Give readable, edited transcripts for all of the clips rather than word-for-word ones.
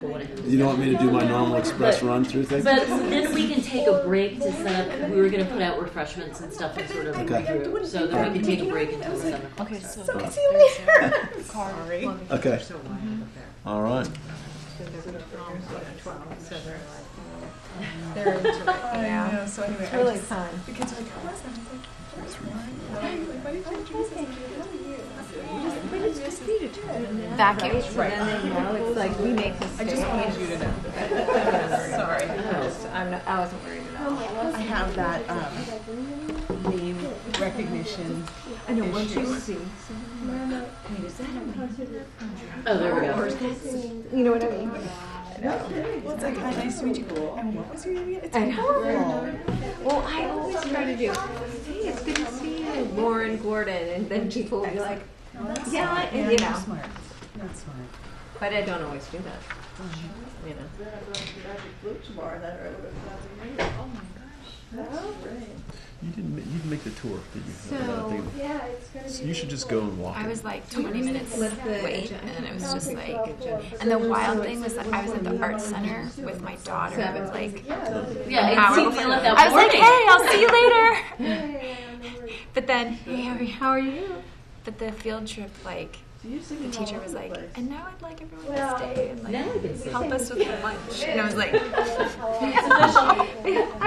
You don't want me to do my normal express run through thing? But then we can take a break to set up. We were going to put out refreshments and stuff and sort of regroup, so that we can take a break until 7 o'clock. Okay, so see you later. sorry. Okay. All right. They're into it. Yeah. So anyway, It's really fun. the kids are like, how was that? I was like, why did you introduce us? Vacuum. Right. And then they know it's like we make mistakes. I just wanted you to know. Sorry. I wasn't worried at all. I have that name recognition. I know once you see. Oh, there we go. You know what I mean? Well, it's like, hi, nice to meet you. And what was your name again? It's I know. horrible. Well, I always try to do, hey, it's good to see you, Lauren Gordon, and then people will be like, yeah, and you know. Smart. That's smart. But I don't always do that. You know. You didn't make the tour, did you? So, So you should just go and walk. I was like 20 minutes Flip the late, agenda. and it was just like, and the wild thing was that I was at the art center with my daughter, like, Yeah, an hour it seemed before. like that I was like, morning. hey, I'll see you later. But then, hey, how are you? But the field trip, like, the teacher was like, and now I'd like everyone to stay and Now we can like see. help us with the lunch. And I was like, I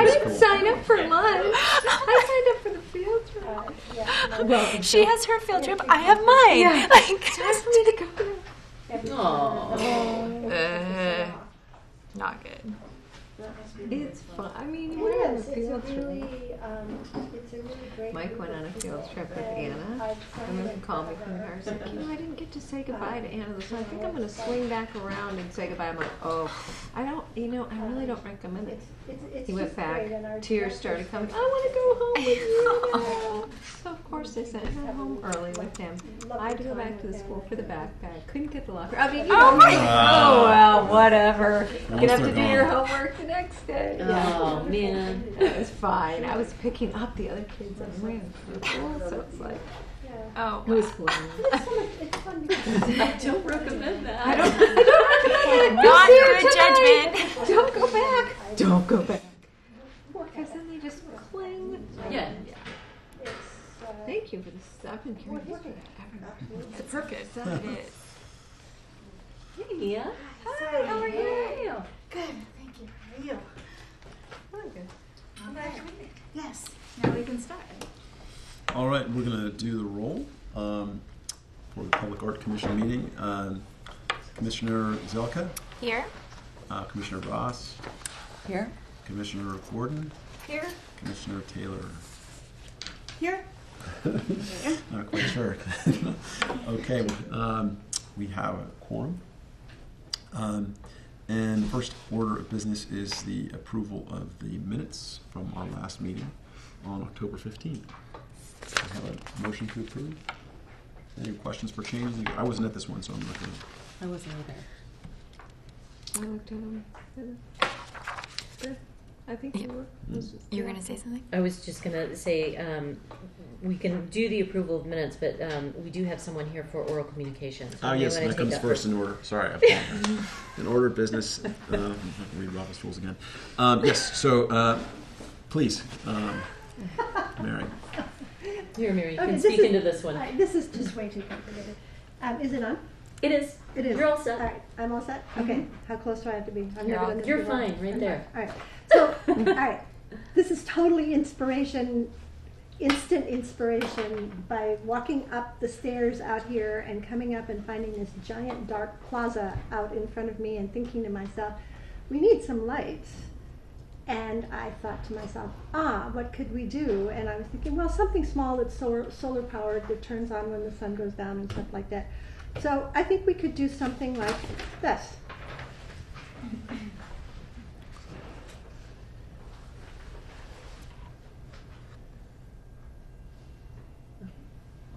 didn't sign up for lunch. I signed up for the field trip. Well, she has her field trip, I have mine. Yeah. Like, it's time for me to go. Aww. not good. It's fun. I mean, It we're on a is. field It's a trip. really, it's a really great. Mike went on a field trip with Anna. I remember he called me from the car. He's like, I didn't get to say goodbye to Anna, so I think I'm going to swing back around and say goodbye. I'm like, oh, I don't, I really don't recommend it. It's He went just back, great, and our tears directors started coming. think I want to go home with you now. So of course they sent her home early with him. I had to go back to the school for the backpack. Couldn't get the locker. I mean, you know, oh well, whatever. Gonna have to do your homework the next day. Oh, man. That was fine. I was picking up the other kids on the way to school, so it's like Oh, it was fun. It's fun because I don't recommend that. I don't recommend it. not You'll see good her tonight. judgment. Don't go back. Don't go back. Because then they just cling. Yeah. it's, Thank you for this. I've been carrying this forever. It's perfect. It is. Hey, Mia. Hi, how are you? Good, thank you. How are you? I'm good. Yes. Now we can start. All right, we're going to do the roll for the Public Art Commission meeting. Commissioner Zelka, Here. Commissioner Ross, Here. Commissioner Gordon, Here. Commissioner Taylor. Here. Not quite sure. Okay, we have a quorum. And the first order of business is the approval of the minutes from our last meeting on October 15th. I have a motion to approve. Any questions for changes? I wasn't at this one, so I'm not going to. I wasn't either. I looked at them. Good. I think you were. You were going to say something? I was just going to say we can do the approval of minutes, but we do have someone here for oral communication. So Oh, you yes, wanna that take comes first in order. Sorry, I apologize. In order of business, I'm not going to read Robert's rules again. Yes, so please, Mary. Here, Mary, you Okay, can this speak is- into this one. this is just way too complicated. Is it on? It is. It is. You're all set. All right, I'm all set? Okay, how close do I have to be? I've You're never all done this You're before. fine, right there. All right, so, all right, this is totally inspiration, instant inspiration by walking up the stairs out here and coming up and finding this giant dark plaza out in front of me and thinking to myself, we need some lights. And I thought to myself, what could we do? And I was thinking, well, something small that's solar powered that turns on when the sun goes down and stuff like that. So I think we could do something like this.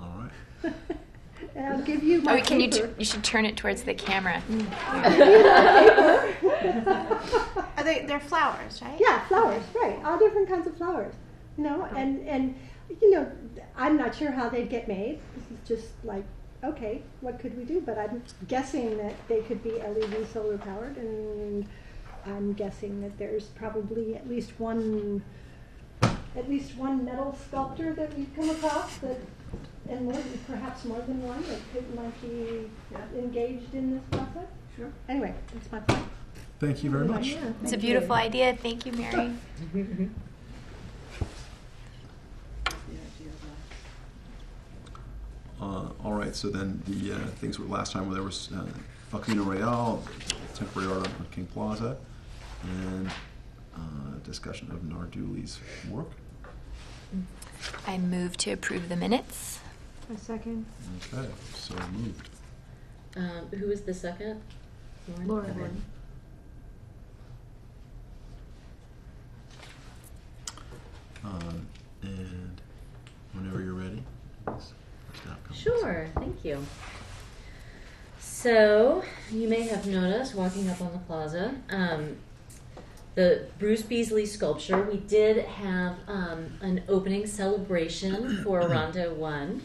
All right. And I'll give you my Oh, can you? paper. You should turn it towards the camera. Are they're flowers, right? Yeah, flowers, right. All different kinds of flowers. You know, and you know, I'm not sure how they'd get made. This is just like, okay, what could we do? But I'm guessing that they could be LED solar powered, and I'm guessing that there's probably at least one metal sculptor that we've come across that, and perhaps more than one that might be engaged in this process. Sure. Anyway, that's my point. Thank you very much. Yeah, It's a thank beautiful you. idea. Thank you, Mary. All right, so then the things were last time where there was El Camino Real, temporary art on King Plaza, and discussion of Narduli's work. I move to approve the minutes. A second. Okay, so moved. Who was the second? Laura. Okay. And whenever you're ready, please, for staff comments. Sure, thank you. So, you may have noticed walking up on the plaza, the Bruce Beasley sculpture, we did have an opening celebration for Rondo 1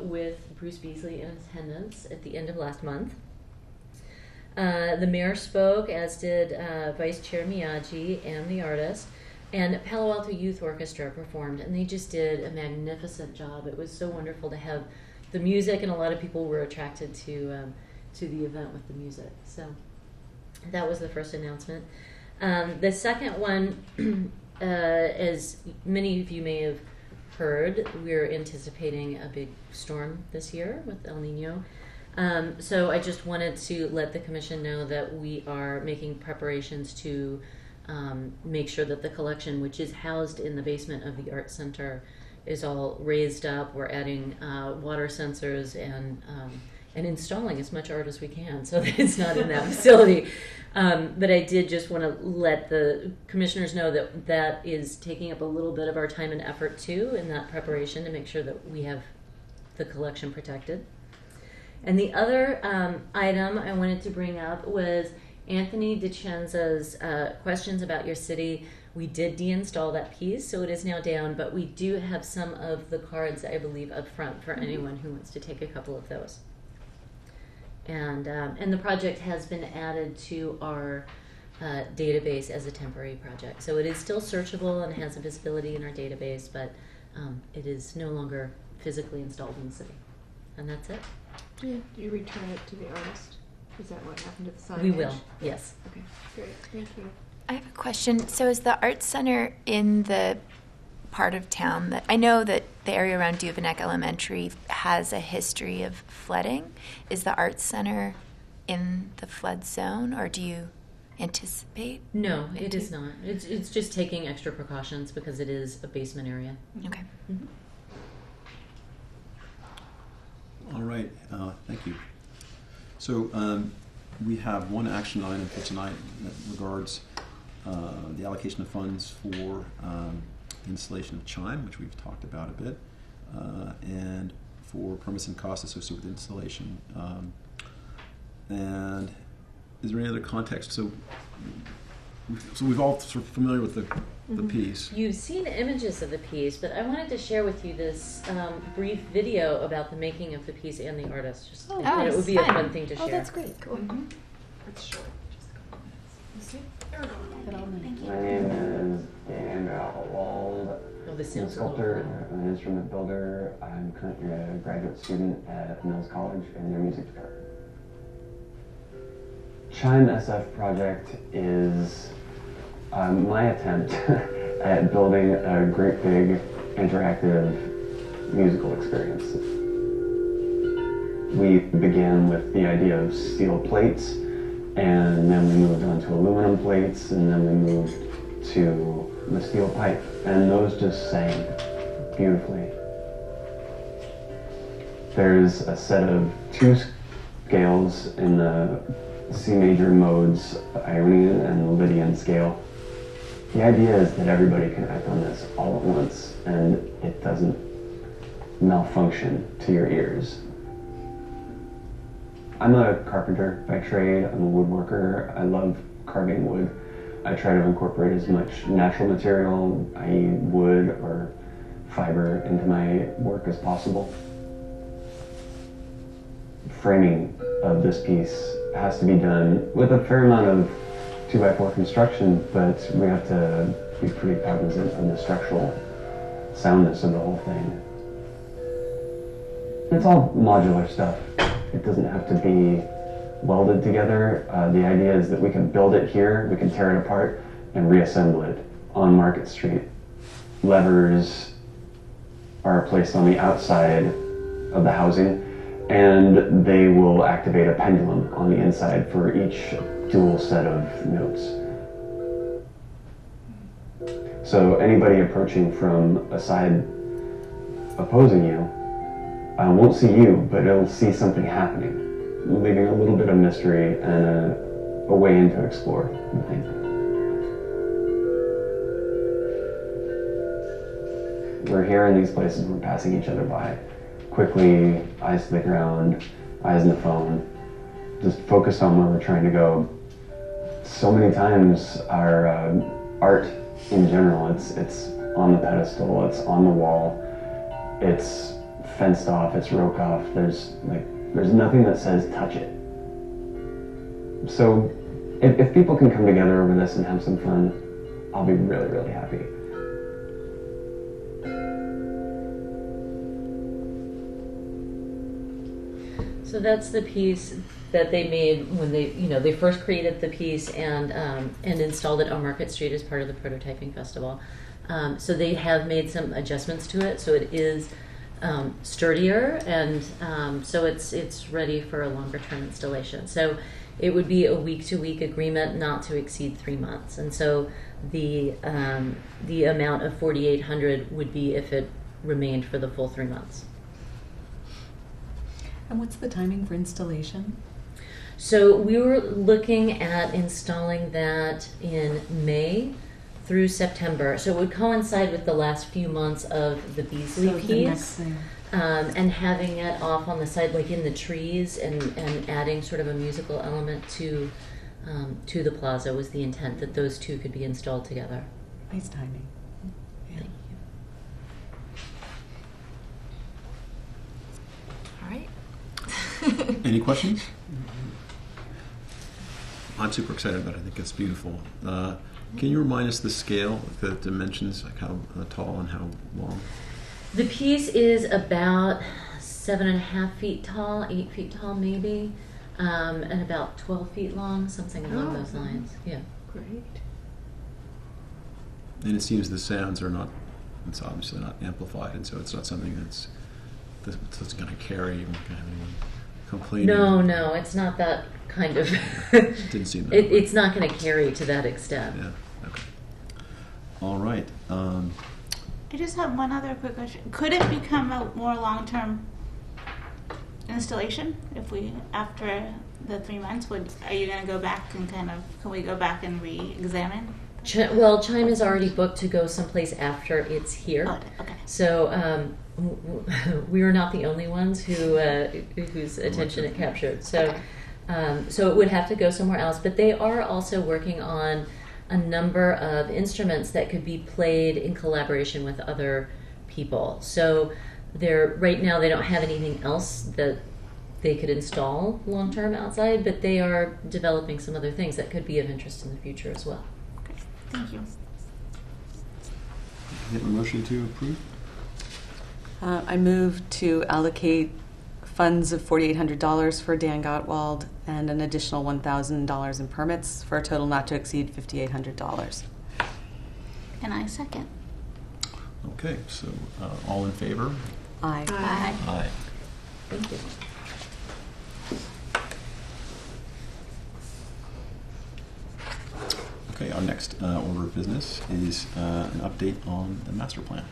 with Bruce Beasley in attendance at the end of last month. The mayor spoke, as did Vice Chair Miyagi and the artist, and Palo Alto Youth Orchestra performed, and they just did a magnificent job. It was so wonderful to have the music, and a lot of people were attracted to the event with the music. So that was the first announcement. The second one, as many of you may have heard, we're anticipating a big storm this year with El Nino. So I just wanted to let the commission know that we are making preparations to make sure that the collection, which is housed in the basement of the art center, is all raised up. We're adding water sensors and installing as much art as we can so that it's not in that facility. But I did just want to let the commissioners know that that is taking up a little bit of our time and effort too in that preparation to make sure that we have the collection protected. And the other item I wanted to bring up was Anthony DeCenza's questions about your city. We did deinstall that piece, so it is now down, but we do have some of the cards, I believe, up front for anyone who wants to take a couple of those. And the project has been added to our database as a temporary project. So it is still searchable and has a visibility in our database, but it is no longer physically installed in the city. And that's it. Do you return it to the artist? Is that what happened to the signage? We will, yes. Okay, great. Thank you. I have a question. So is the art center in the part of town that I know that the area around Duveneck Elementary has a history of flooding? Is the art center in the flood zone, or do you anticipate? No, it is not. It's just taking extra precautions because it is a basement area. Okay. Mm-hmm. All right, thank you. So we have one action item for tonight that regards the allocation of funds for the installation of chime, which we've talked about a bit, and for permits and costs associated with installation. And is there any other context? So we've all sort of familiar with the piece. You've seen images of the piece, but I wanted to share with you this brief video about the making of the piece and the artist. Just I thought it would be a fun thing to share. Oh, that's great. Cool. It's short. My name is Dan Wald. Oh, this I'm a sounds a little sculptor, fun. an instrument builder. I'm currently a graduate student at Mills College in their music department. Chime SF project is my attempt at building a great big interactive musical experience. We began with the idea of steel plates, and then we moved on to aluminum plates, and then we moved to the steel pipe, and those just sang beautifully. There's a set of two scales in the C major modes, Ionian and Lydian scale. The idea is that everybody can act on this all at once, and it doesn't malfunction to your ears. I'm a carpenter by trade. I'm a woodworker. I love carving wood. I try to incorporate as much natural material, i.e. wood or fiber, into my work as possible. framing of this piece has to be done with a fair amount of 2x4 construction, but we have to be pretty cognizant of the structural soundness of the whole thing. It's all modular stuff. It doesn't have to be welded together. The idea is that we can build it here, we can tear it apart, and reassemble it on Market Street. Levers are placed on the outside of the housing, and they will activate a pendulum on the inside for each dual set of notes. So anybody approaching from a side opposing you won't see you, but it'll see something happening, leaving a little bit of mystery and a way in to explore the thing. We're here in these places, we're passing each other by. Quickly, eyes to the ground, eyes on the phone, just focused on where we're trying to go. So many times our art in general, it's on the pedestal, it's on the wall, it's fenced off, it's roped off, there's nothing that says touch it. So if people can come together over this and have some fun, I'll be really, really happy. So that's the piece that they made when they first created the piece and installed it on Market Street as part of the prototyping festival. So they have made some adjustments to it, so it is sturdier, and so it's ready for a longer term installation. So it would be a week-to-week agreement, not to exceed 3 months, and so the amount of $4,800 would be if it remained for the full 3 months. And what's the timing for installation? So we were looking at installing that in May through September. So it would coincide with the last few months of the Beasley So the piece. next thing. And having it off on the side, like in the trees, and adding sort of a musical element to the plaza was the intent, that those two could be installed together. Nice timing. Yeah. Thank you. All right. Any questions? I'm super excited about it. I think it's beautiful. Can you remind us the scale, the dimensions, like how tall and how long? The piece is about 7.5 feet tall, 8 feet tall maybe, and about 12 feet long, something along those lines. Yeah. Great. And it seems the sounds are not, it's obviously not amplified, and so it's not something that's going to carry. You're not going to have anyone complaining. No, it's not that kind of. Didn't seem that way. It's not going to carry to that extent. Yeah. Okay. All right. I just have one other quick question. Could it become a more long-term installation if we, after the 3 months, are you going to go back and can we go back and re-examine? Well, Chime is already booked to go someplace after it's here. Oh, okay. So we are not the only ones whose attention it captured. So, so it would have to go somewhere else. But they are also working on a number of instruments that could be played in collaboration with other people. So right now they don't have anything else that they could install long term outside, but they are developing some other things that could be of interest in the future as well. Okay. Thank you. Have a motion to approve? I move to allocate funds of $4,800 for Dan Gottwald and an additional $1,000 in permits for a total not to exceed $5,800. And I second. Okay, so all in favor? Aye. Aye. Aye. Thank you. Okay, our next order of business is an update on the master plan.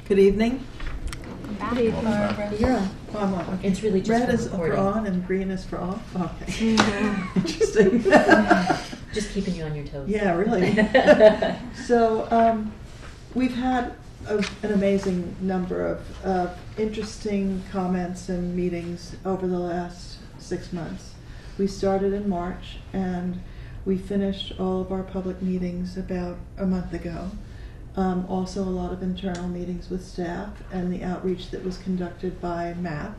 Good evening. Good evening. Welcome back. You're on. Oh, I'm on. Okay. It's really just Red for is for recording. on and green is for off. Okay. Interesting. Just keeping you on your toes. Yeah, really. So we've had an amazing number of interesting comments and meetings over the last 6 months. We started in March and we finished all of our public meetings about a month ago. Also a lot of internal meetings with staff and the outreach that was conducted by MAP,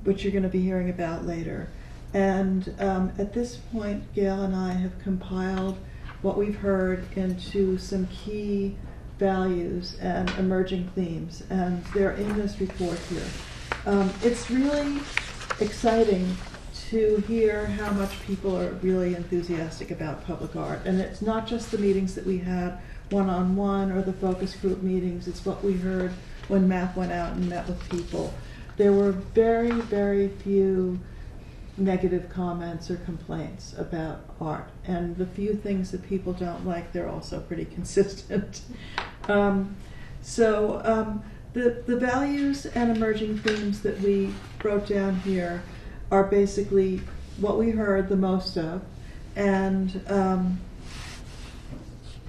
which you're going to be hearing about later. And at this point, Gail and I have compiled what we've heard into some key values and emerging themes, and they're in this report here. It's really exciting to hear how much people are really enthusiastic about public art. And it's not just the meetings that we had one-on-one or the focus group meetings, it's what we heard when MAP went out and met with people. There were very, very few negative comments or complaints about art. And the few things that people don't like, they're also pretty consistent. The values and emerging themes that we wrote down here are basically what we heard the most of, and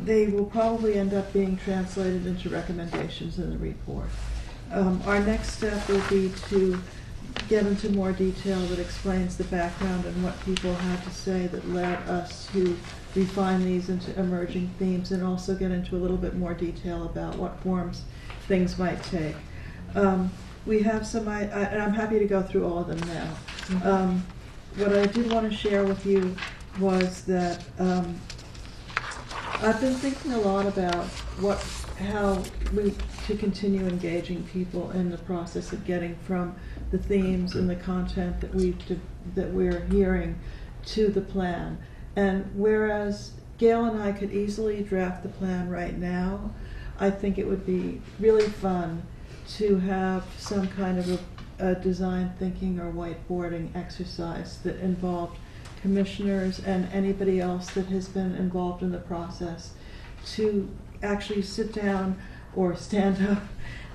they will probably end up being translated into recommendations in the report. Our next step will be to get into more detail that explains the background and what people had to say that led us to refine these into emerging themes, and also get into a little bit more detail about what forms things might take. We have some, and I'm happy to go through all of them now. What I did want to share with you was that I've been thinking a lot about how to continue engaging people in the process of getting from the themes and the content that we're hearing to the plan. And whereas Gail and I could easily draft the plan right now, I think it would be really fun to have some kind of a design thinking or whiteboarding exercise that involved commissioners and anybody else that has been involved in the process to actually sit down or stand up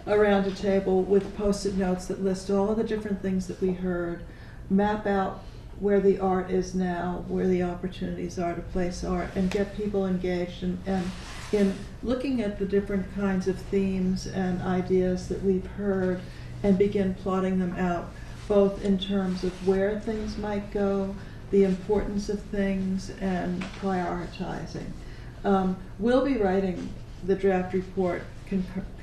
around a table with Post-it notes that list all of the different things that we heard, map out where the art is now, where the opportunities are to place art, and get people engaged and in looking at the different kinds of themes and ideas that we've heard, and begin plotting them out, both in terms of where things might go, the importance of things, and prioritizing. We'll be writing the draft report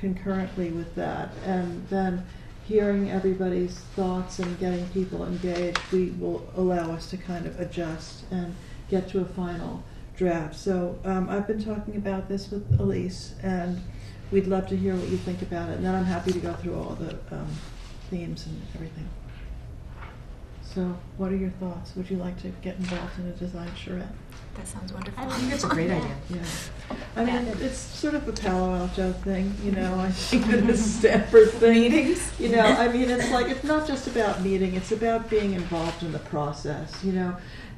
concurrently with that, and then hearing everybody's thoughts and getting people engaged, will allow us to kind of adjust and get to a final draft. So I've been talking about this with Elise, and we'd love to hear what you think about it. And then I'm happy to go through all the themes and everything. So what are your thoughts? Would you like to get involved in a design charrette? That sounds wonderful. I think it's a great idea. Yeah. I mean, it's sort of a Palo Alto thing, you know, I think that it's Stanford thing. Meetings? You know, I mean, it's not just about meeting, it's about being involved in the process, you know.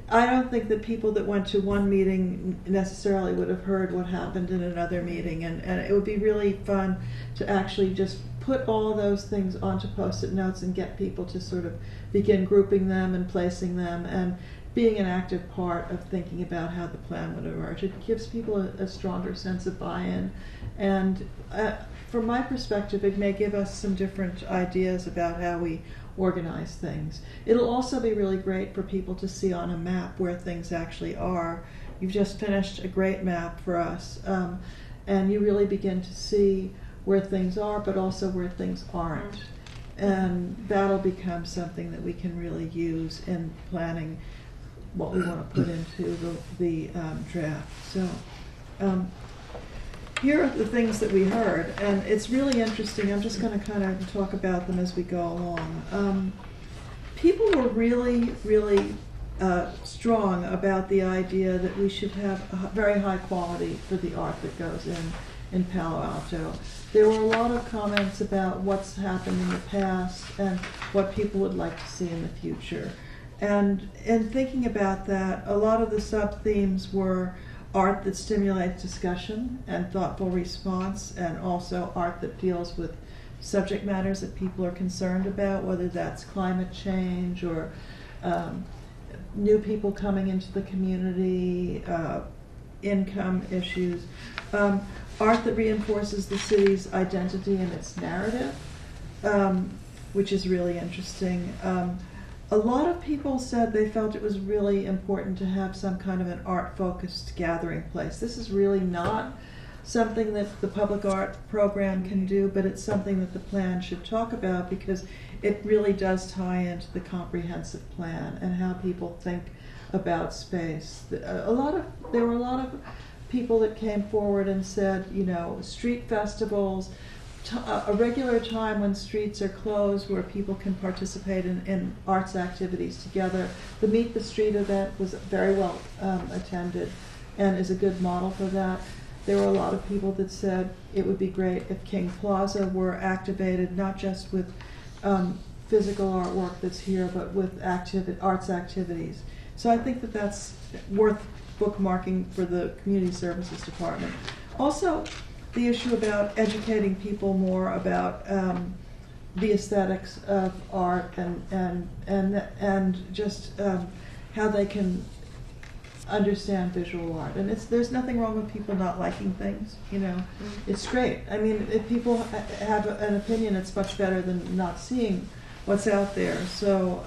I don't think that people that went to one meeting necessarily would have heard what happened in another meeting, and it would be really fun to actually just put all those things onto Post-it notes and get people to sort of begin grouping them and placing them and being an active part of thinking about how the plan would emerge. It gives people a stronger sense of buy-in, and from my perspective, it may give us some different ideas about how we organize things. It'll also be really great for people to see on a map where things actually are. You've just finished a great map for us, and you really begin to see where things are, but also where things aren't. And that'll become something that we can really use in planning what we want to put into the draft. So here are the things that we heard, and it's really interesting. I'm just going to kind of talk about them as we go along. People were really, really strong about the idea that we should have a very high quality for the art that goes in Palo Alto. There were a lot of comments about what's happened in the past and what people would like to see in the future. And in thinking about that, a lot of the sub-themes were art that stimulates discussion and thoughtful response, and also art that deals with subject matters that people are concerned about, whether that's climate change or new people coming into the community, income issues. Art that reinforces the city's identity and its narrative, which is really interesting. A lot of people said they felt it was really important to have some kind of an art-focused gathering place. This is really not something that the public art program can do, but it's something that the plan should talk about because it really does tie into the comprehensive plan and how people think about space. There were a lot of people that came forward and said, you know, street festivals, a regular time when streets are closed where people can participate in arts activities together. The Meet the Street event was very well attended and is a good model for that. There were a lot of people that said it would be great if King Plaza were activated, not just with physical artwork that's here, but with arts activities. So I think that that's worth bookmarking for the Community Services Department. Also, the issue about educating people more about the aesthetics of art and just how they can understand visual art. And there's nothing wrong with people not liking things, you know. It's great. I mean, if people have an opinion, it's much better than not seeing what's out there. So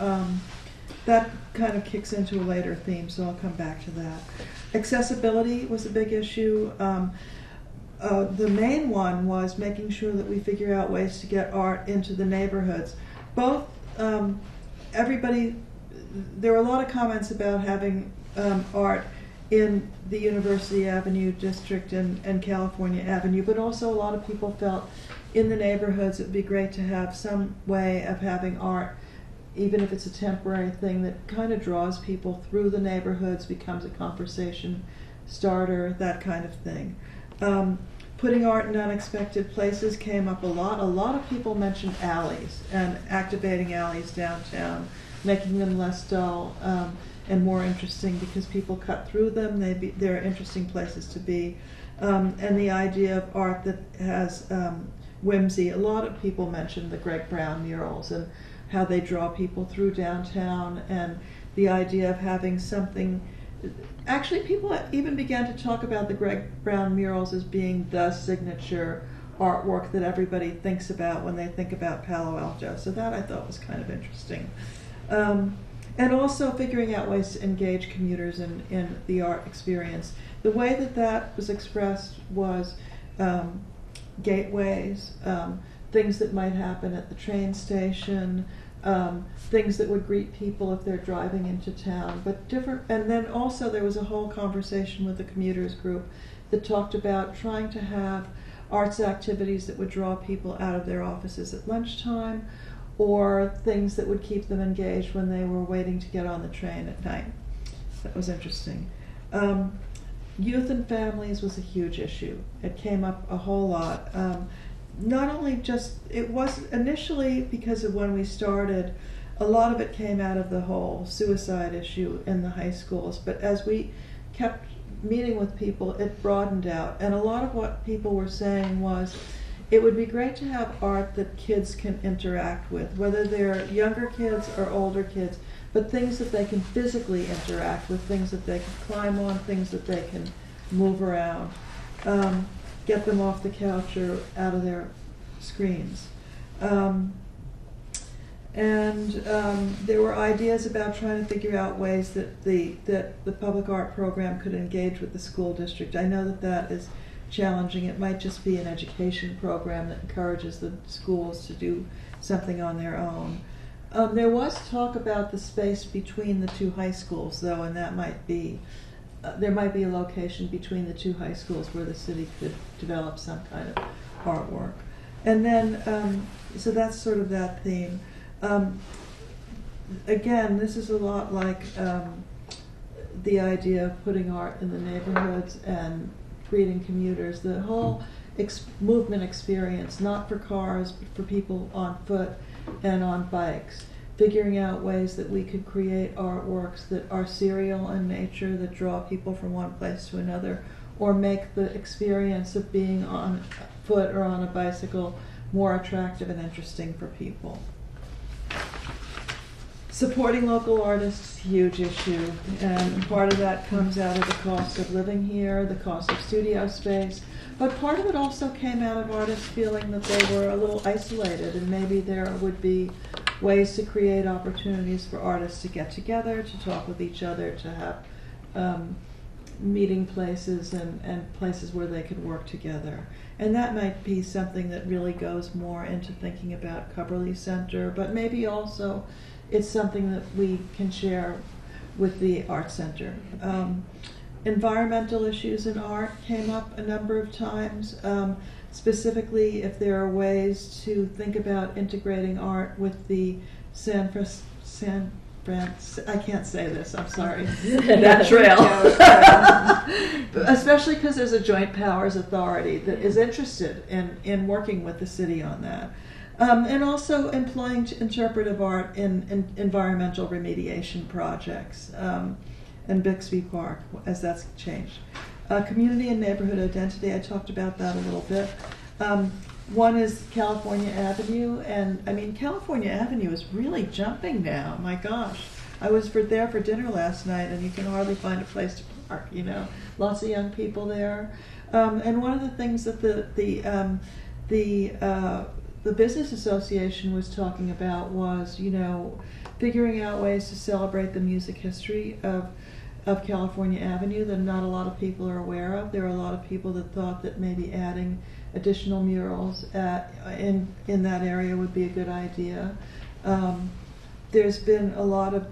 that kind of kicks into a later theme, so I'll come back to that. Accessibility was a big issue. The main one was making sure that we figure out ways to get art into the neighborhoods. Both, there were a lot of comments about having art in the University Avenue district and California Avenue, but also a lot of people felt in the neighborhoods it would be great to have some way of having art, even if it's a temporary thing that kind of draws people through the neighborhoods, becomes a conversation starter, that kind of thing. Putting art in unexpected places came up a lot. A lot of people mentioned alleys and activating alleys downtown, making them less dull and more interesting because people cut through them. They're interesting places to be. And the idea of art that has whimsy. A lot of people mentioned the Greg Brown murals and how they draw people through downtown, and the idea of having something. Actually, people even began to talk about the Greg Brown murals as being the signature artwork that everybody thinks about when they think about Palo Alto. So that I thought was kind of interesting. And also figuring out ways to engage commuters in the art experience. The way that was expressed was gateways, things that might happen at the train station, things that would greet people if they're driving into town, but different. And then also there was a whole conversation with the commuters group that talked about trying to have arts activities that would draw people out of their offices at lunchtime, or things that would keep them engaged when they were waiting to get on the train at night. That was interesting. Youth and families was a huge issue. It came up a whole lot. Not only just, it was initially because of when we started, a lot of it came out of the whole suicide issue in the high schools, but as we kept meeting with people, it broadened out. And a lot of what people were saying was, it would be great to have art that kids can interact with, whether they're younger kids or older kids, but things that they can physically interact with, things that they can climb on, things that they can move around, get them off the couch or out of their screens. There were ideas about trying to figure out ways that the public art program could engage with the school district. I know that is challenging. It might just be an education program that encourages the schools to do something on their own. There was talk about the space between the two high schools, though, and that might be there might be a location between the two high schools where the city could develop some kind of artwork. And then, so that's sort of that theme. Again, this is a lot like the idea of putting art in the neighborhoods and greeting commuters. The whole movement experience, not for cars, but for people on foot and on bikes. Figuring out ways that we could create artworks that are serial in nature, that draw people from one place to another, or make the experience of being on foot or on a bicycle more attractive and interesting for people. Supporting local artists, huge issue, and part of that comes out of the cost of living here, the cost of studio space, but part of it also came out of artists feeling that they were a little isolated, and maybe there would be ways to create opportunities for artists to get together, to talk with each other, to have meeting places and places where they could work together. And that might be something that really goes more into thinking about Cubberley Center, but maybe also it's something that we can share with the Art Center. Environmental issues in art came up a number of times, specifically if there are ways to think about integrating art with the I can't say this, I'm sorry, that trail. Especially because there's a Joint Powers Authority that is interested in working with the city on that. And also employing interpretive art in environmental remediation projects in Bixby Park, as that's changed. Community and neighborhood identity, I talked about that a little bit. One is California Avenue, and I mean, California Avenue is really jumping now. My gosh, I was there for dinner last night, and you can hardly find a place to park. You know, lots of young people there. And one of the things that the business association was talking about was, you know, figuring out ways to celebrate the music history of California Avenue that not a lot of people are aware of. There are a lot of people that thought that maybe adding additional murals in that area would be a good idea. There's been a lot of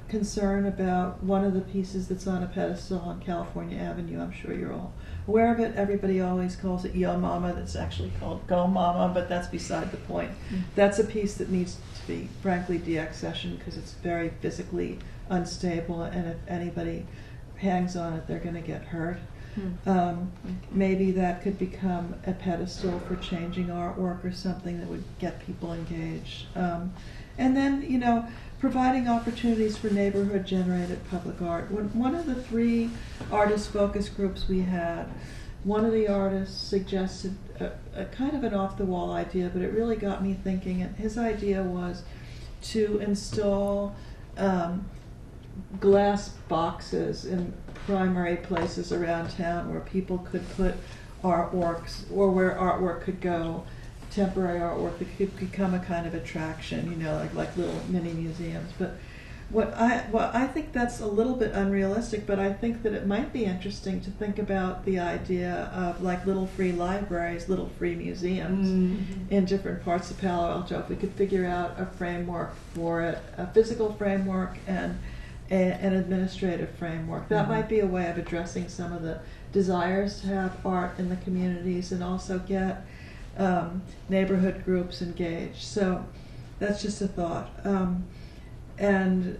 concern about one of the pieces that's on a pedestal on California Avenue. I'm sure you're all aware of it. Everybody always calls it Yo Mama. That's actually called Go Mama, but that's beside the point. That's a piece that needs to be, frankly, deaccessioned because it's very physically unstable, and if anybody hangs on it, they're going to get hurt. Maybe that could become a pedestal for changing artwork or something that would get people engaged. And then, you know, providing opportunities for neighborhood-generated public art. One of the 3 artist focus groups we had, one of the artists suggested a kind of an off-the-wall idea, but it really got me thinking. And his idea was to install glass boxes in primary places around town where people could put artworks, or where artwork could go, temporary artwork that could become a kind of attraction, you know, like little mini museums. But I think that's a little bit unrealistic, but I think that it might be interesting to think about the idea of like little free libraries, little free museums in different parts of Palo Alto. If we could figure out a framework for it, a physical framework and an administrative framework, that might be a way of addressing some of the desires to have art in the communities and also get neighborhood groups engaged. So that's just a thought. And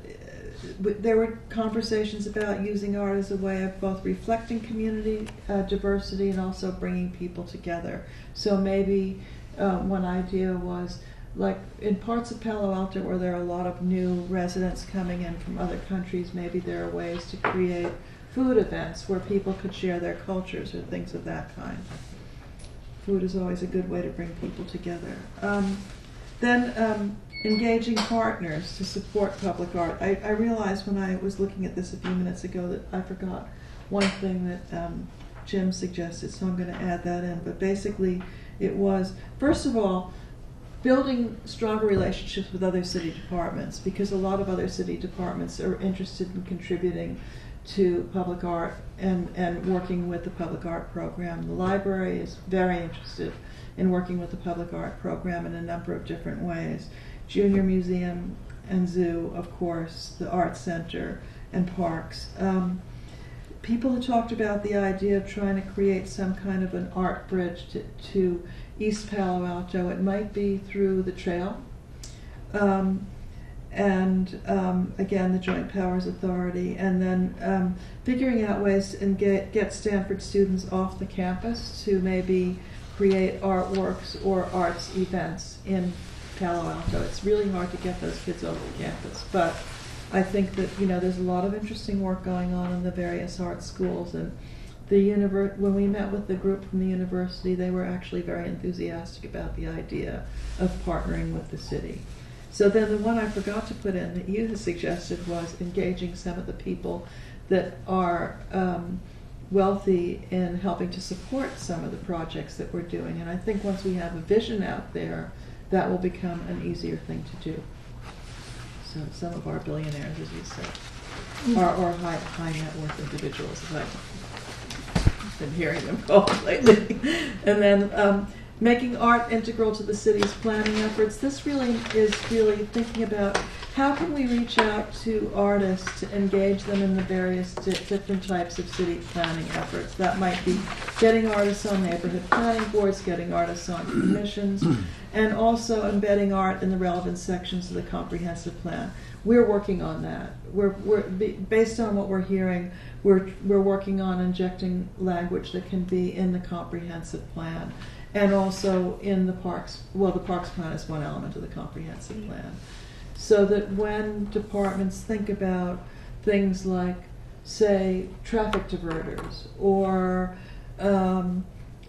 there were conversations about using art as a way of both reflecting community diversity and also bringing people together. So maybe one idea was, like in parts of Palo Alto where there are a lot of new residents coming in from other countries, maybe there are ways to create food events where people could share their cultures or things of that kind. Food is always a good way to bring people together. Then engaging partners to support public art. I realized when I was looking at this a few minutes ago that I forgot one thing that Jim suggested, so I'm going to add that in. But basically it was, first of all, building stronger relationships with other city departments, because a lot of other city departments are interested in contributing to public art and working with the public art program. The library is very interested in working with the public art program in a number of different ways. Junior Museum and Zoo, of course, the Art Center and parks. People have talked about the idea of trying to create some kind of an art bridge to East Palo Alto. It might be through the trail. Again, the Joint Powers Authority, and then figuring out ways and get Stanford students off the campus to maybe create artworks or arts events in Palo Alto. It's really hard to get those kids off the campus, but I think that, you know, there's a lot of interesting work going on in the various art schools, and when we met with the group from the university, they were actually very enthusiastic about the idea of partnering with the city. So then the one I forgot to put in that you had suggested was engaging some of the people that are wealthy in helping to support some of the projects that we're doing. And I think once we have a vision out there, that will become an easier thing to do. So some of our billionaires, as you said. or high net worth individuals, as I've been hearing them called lately. And then making art integral to the city's planning efforts. This really is thinking about how can we reach out to artists to engage them in the various different types of city planning efforts. That might be getting artists on neighborhood planning boards, getting artists on commissions, and also embedding art in the relevant sections of the comprehensive plan. We're working on that. We're based on what we're hearing, we're working on injecting language that can be in the comprehensive plan. And also in the parks, well, the parks plan is one element of the comprehensive plan. So that when departments think about things like, say, traffic diverters or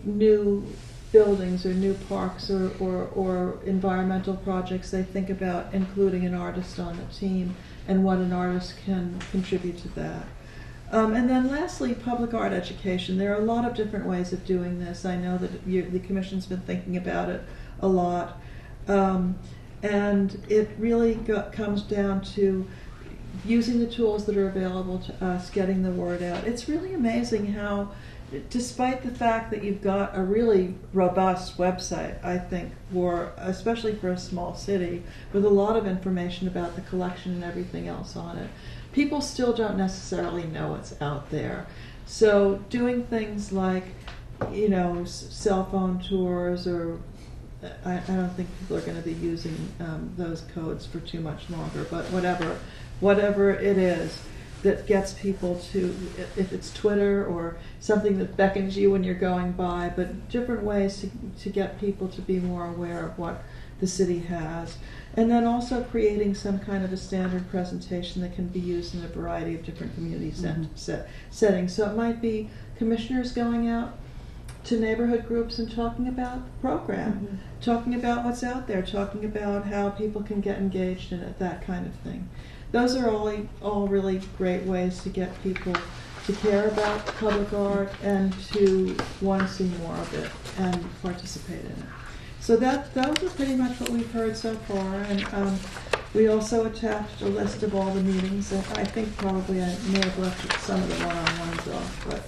new buildings or new parks or environmental projects, they think about including an artist on the team and what an artist can contribute to that. And then lastly, public art education. There are a lot of different ways of doing this. I know that the Commission's been thinking about it a lot. And it really comes down to using the tools that are available to us, getting the word out. It's really amazing how, despite the fact that you've got a really robust website, I think, especially for a small city, with a lot of information about the collection and everything else on it, people still don't necessarily know what's out there. So doing things like, cell phone tours, or I don't think people are going to be using those codes for too much longer, but whatever it is that gets people to, if it's Twitter or something that beckons you when you're going by, but different ways to get people to be more aware of what the city has. And then also creating some kind of a standard presentation that can be used in a variety of different community settings. So it might be commissioners going out to neighborhood groups and talking about the program, talking about what's out there, talking about how people can get engaged in it, that kind of thing. Those are all really great ways to get people to care about public art and to want to see more of it and participate in it. So those are pretty much what we've heard so far, and we also attached a list of all the meetings. And I think probably I may have left some of the one-on-ones off, but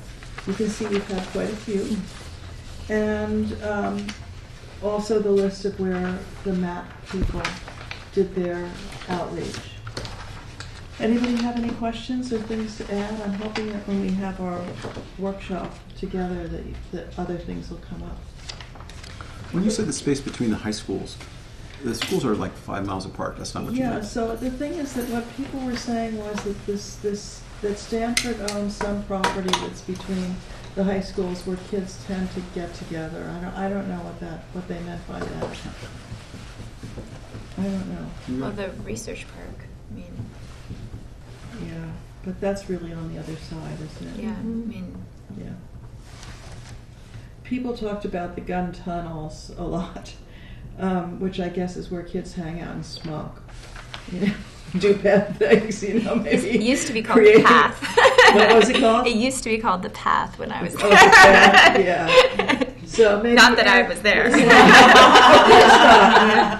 you can see we've had quite a few. And also the list of where the MAP people did their outreach. Anybody have any questions or things to add? I'm hoping that when we have our workshop together that other things will come up. When you said the space between the high schools, the schools are like 5 miles apart. That's not what you meant. Yeah, so the thing is that what people were saying was that that Stanford owns some property that's between the high schools where kids tend to get together. I don't know what they meant by that. I don't know. Well, the research park. I mean. Yeah, but that's really on the other side, isn't it? Yeah, I mean. Yeah. People talked about the gun tunnels a lot, which I guess is where kids hang out and smoke. Do bad things, maybe. It used to be called the Path. What was it called? It used to be called the Path when I was there. Oh, the Path, yeah. So maybe not that I was there.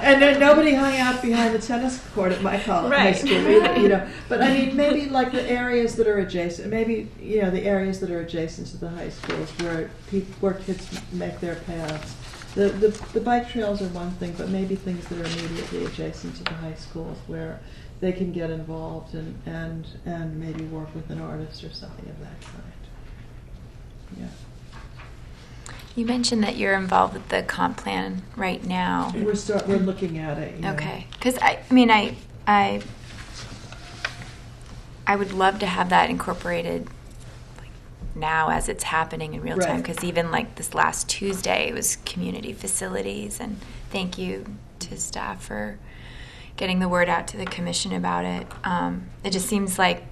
And then nobody hung out behind the tennis court at my college, high school either, But I mean, maybe like the areas that are adjacent, maybe the areas that are adjacent to the high schools where kids make their paths. The bike trails are one thing, but maybe things that are immediately adjacent to the high schools where they can get involved and maybe work with an artist or something of that kind. Yeah. You mentioned that you're involved with the comp plan right now. We're looking at it. Yeah. Okay, because I would love to have that incorporated now as it's happening in real time, because even like this last Tuesday it was community facilities, and thank you to staff for getting the word out to the commission about it. It just seems like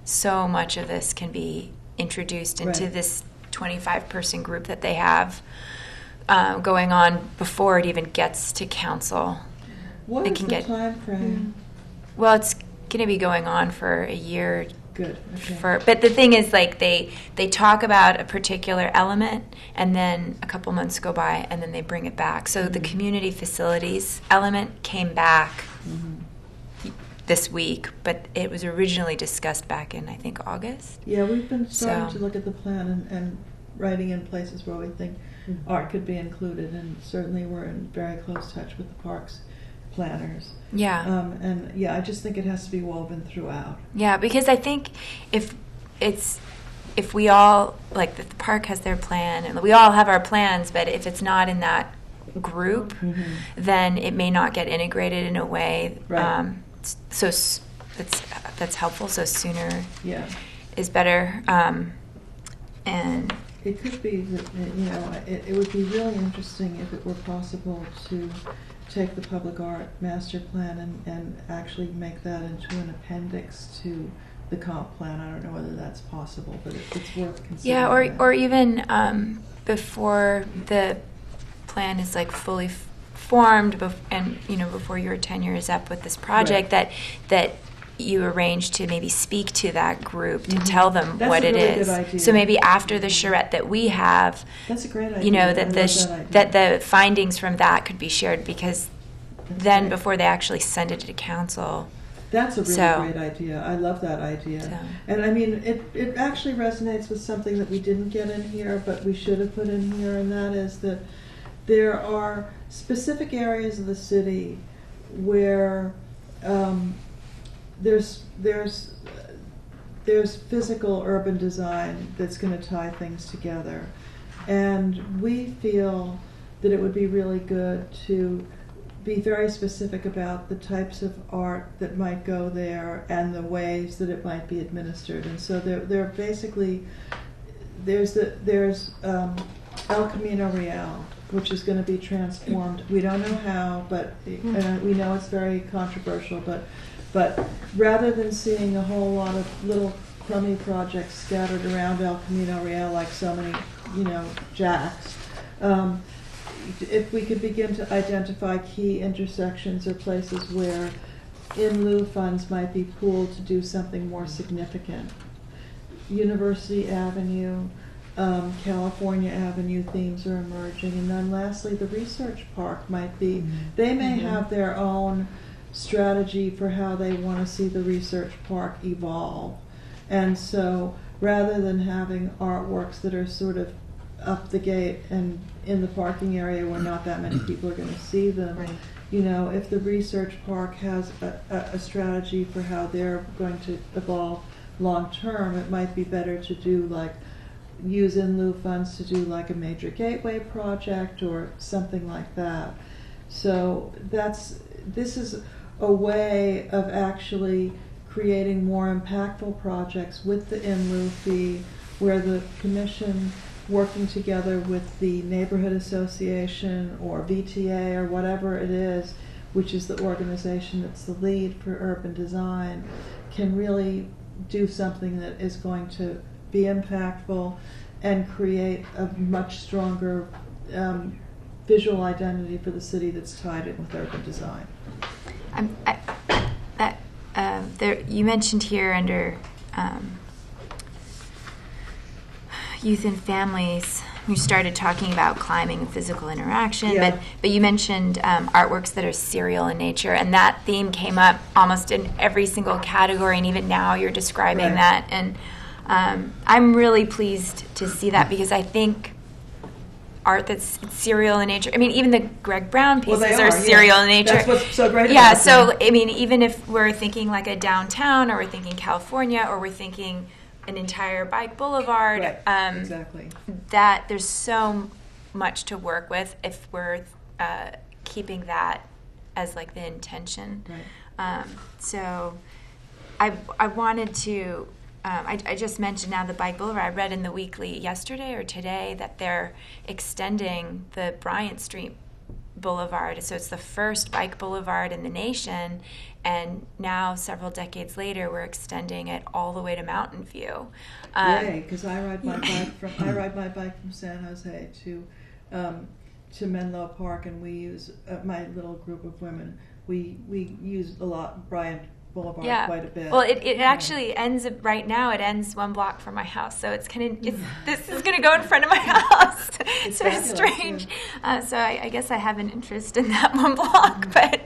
so much of this can be introduced into this 25-person group that they have going on before it even gets to council. What is the time frame? Well, it's going to be going on for a year. Good. Okay. But the thing is, like, they talk about a particular element, and then a couple months go by, and then they bring it back. So the community facilities element came back this week, but it was originally discussed back in, I think, August. Yeah, we've been starting So- to look at the plan and writing in places where we think art could be included, and certainly we're in very close touch with the parks planners. Yeah. And yeah, I just think it has to be woven throughout. Yeah, because I think if we all, like, the park has their plan and we all have our plans, but if it's not in that group, then it may not get integrated in a way. Right. So that's helpful. So sooner Yeah. is better. And It could be that, it would be really interesting if it were possible to take the public art master plan and actually make that into an appendix to the comp plan. I don't know whether that's possible, but it's worth considering. yeah, or even before the plan is like fully formed, and before your tenure is up with this project, that you arrange to maybe speak to that group to tell them That's what a it really is. good idea. So maybe after the charrette that we have, That's a great idea. I that love idea. that the findings from that could be shared, because That's then great. before they actually send it to council. That's a really So- great idea. I love that idea. So- And I mean, it actually resonates with something that we didn't get in here, but we should have put in here, and that is that there are specific areas of the city where there's physical urban design that's going to tie things together. And we feel that it would be really good to be very specific about the types of art that might go there and the ways that it might be administered. And so there basically, there's El Camino Real, which is going to be transformed. We don't know how, but we know it's very controversial. But rather than seeing a whole lot of little crummy projects scattered around El Camino Real like so many, jacks, if we could begin to identify key intersections or places where in lieu funds might be pooled to do something more significant. University Avenue, California Avenue themes are emerging. And then lastly, the research park might be, they may have their own strategy for how they want to see the research park evolve. And so rather than having artworks that are sort of up the gate and in the parking area where not that many people are going to see them, Right. If the research park has a strategy for how they're going to evolve long term, it might be better to do use in lieu funds to do like a major gateway project or something like that. So this is a way of actually creating more impactful projects with the in lieu fee, where the commission, working together with the neighborhood association or VTA or whatever it is, which is the organization that's the lead for urban design, can really do something that is going to be impactful and create a much stronger visual identity for the city that's tied in with urban design. You mentioned here under youth and families, you started talking about climbing and physical interaction, Yeah. but you mentioned artworks that are serial in nature, and that theme came up almost in every single category, and even now you're describing Right. that. And I'm really pleased to see that, because I think art that's serial in nature, I mean, even the Greg Brown pieces they are are, serial yeah. in nature. That's what's so great Yeah, about so them. I mean, even if we're thinking like a downtown, or we're thinking California, or we're thinking an entire bike boulevard, Right, exactly. that there's so much to work with if we're keeping that as like the intention. Right. So I wanted to, I just mentioned now the bike boulevard. I read in the Weekly yesterday or today that they're extending the Bryant Street Boulevard. So it's the first bike boulevard in the nation, and now several decades later we're extending it all the way to Mountain View. Yay, because I ride my bike from San Jose to Menlo Park, and we use my little group of women. We use a lot Bryant Boulevard quite a bit. Well, it actually ends right now. It ends 1 block from my house, so this is gonna go in front of my house. It's very fabulous, strange. So I guess I have an interest in that 1 block, but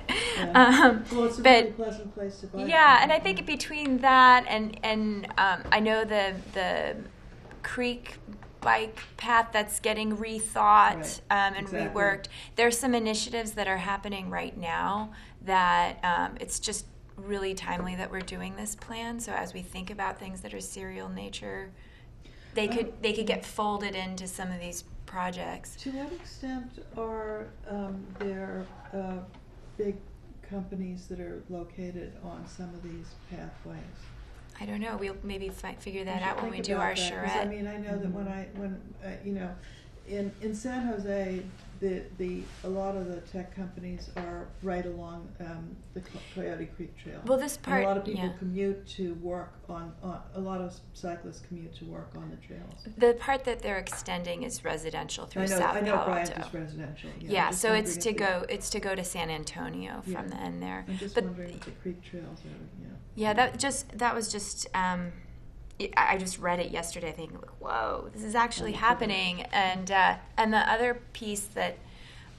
Well, it's a but really pleasant place to buy. yeah, and I think between that and I know the creek bike path that's getting rethought Right. and Exactly. reworked. There's some initiatives that are happening right now that it's just really timely that we're doing this plan. So as we think about things that are serial nature, they could get folded into some of these projects. To what extent are there big companies that are located on some of these pathways? I don't know. We'll maybe figure We that should out when we think do about our that, 'cause charrette. I mean, I know that when you know, in San Jose, a lot of the tech companies are right along the Coyote Creek Trail. Well, this part, and a lot of people yeah. commute to work on. A lot of cyclists commute to work on the trails. The part that they're extending is residential through South I know Palo Bryant Alto. is residential. Yeah, Yeah, I'm just so it's wondering to if go. It's to go to San Antonio from Yeah. the end there. I'm just But wondering if the creek trails are. Yeah. yeah, that was just. I just read it yesterday. Thinking, like, whoa, this is actually happening. And the other piece that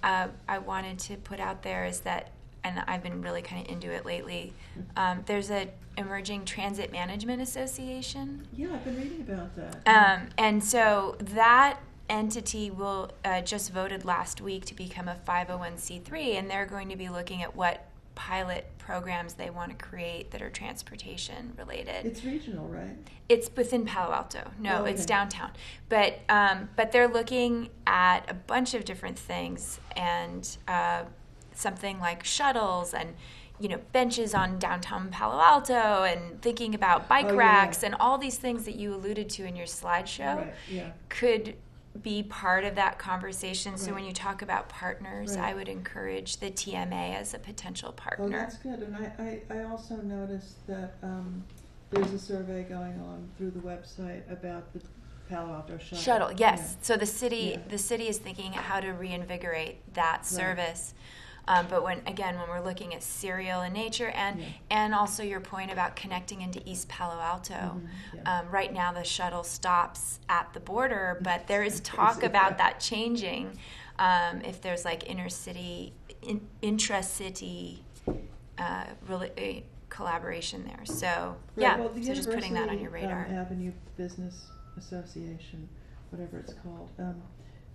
I wanted to put out there is that, and I've been really kind of into it lately. There's a emerging transit management association. Yeah, I've been reading about that. And so that entity will just voted last week to become a 501c3, and they're going to be looking at what pilot programs they want to create that are transportation related. It's regional, right? It's within Palo Alto. No, Oh, okay. it's downtown. But they're looking at a bunch of different things, and something like shuttles and benches on downtown Palo Alto, and thinking about bike Oh, yeah, racks yeah. and all these things that you alluded to in your slideshow Right. Yeah. could be part of that conversation. So Right. when you talk about partners, Right. I would encourage the TMA as a potential Oh, partner. that's good. And I also noticed that there's a survey going on through the website about the Palo Alto shuttle. Yes. So the city Yeah. the city is thinking how to reinvigorate that service. But when we're looking at serial in nature, and also your point about connecting into East Palo Alto, Mhm, yeah. right now the shuttle stops at the border, but there is talk about that changing if there's like intracity collaboration there. So Right, well, the so just putting that on University, your radar. Avenue Business Association, whatever it's called,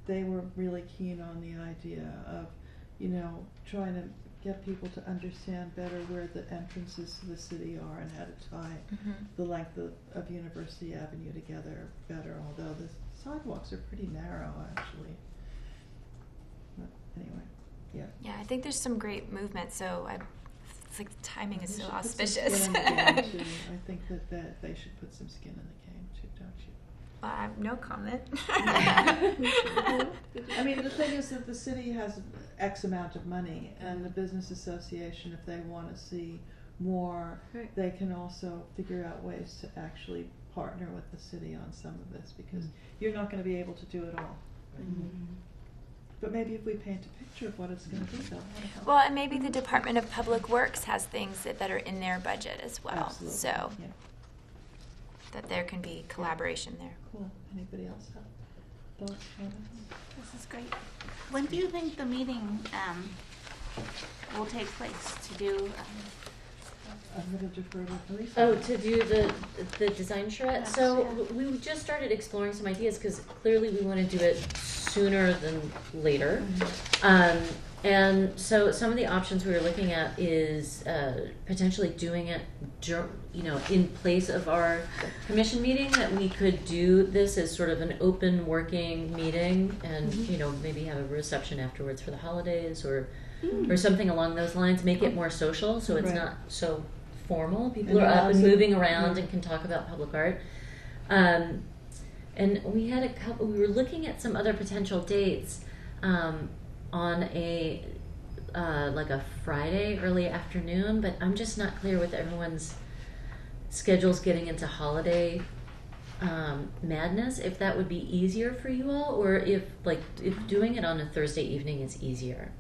they were really keen on the idea of, trying to get people to understand better where the entrances to the city are and how to tie Mhm. the length of University Avenue together better, although the sidewalks are pretty narrow, actually. But anyway, yeah. Yeah, I think there's some great movement. So it's like the timing is We so should put some auspicious. skin in the game, too. I think that they should put some skin in the game too, don't you? No comment. I mean, the thing is that the city has X amount of money, and the business association, if they want to see more, Right. they can also figure out ways to actually partner with the city on some of this, because you're not going to be able to do it all. But maybe if we paint a picture of what it's going to be, that'll help. Well, and maybe the Department of Public Works has things that are in their budget as well. Absolutely. So Yeah. that there can be collaboration there. Cool. Anybody else have thoughts, comments? This is great. When do you think the meeting will take place to do? I'm going to defer to Lisa. Oh, to do the design charrette. Yes, So yeah. we just started exploring some ideas because clearly we want to do it sooner than later. And so some of the options we were looking at is potentially doing it, in place of our commission meeting. That we could do this as sort of an open working meeting, and maybe have a reception afterwards for the holidays, or something along those lines. Make it more social, so it's Right. not so formal. People And are up allows and it- moving around yeah. and can talk about public art. And we had a couple. We were looking at some other potential dates on a like a Friday early afternoon, but I'm just not clear with everyone's schedules getting into holiday madness. If that would be easier for you all, or if doing it on a Thursday evening is easier.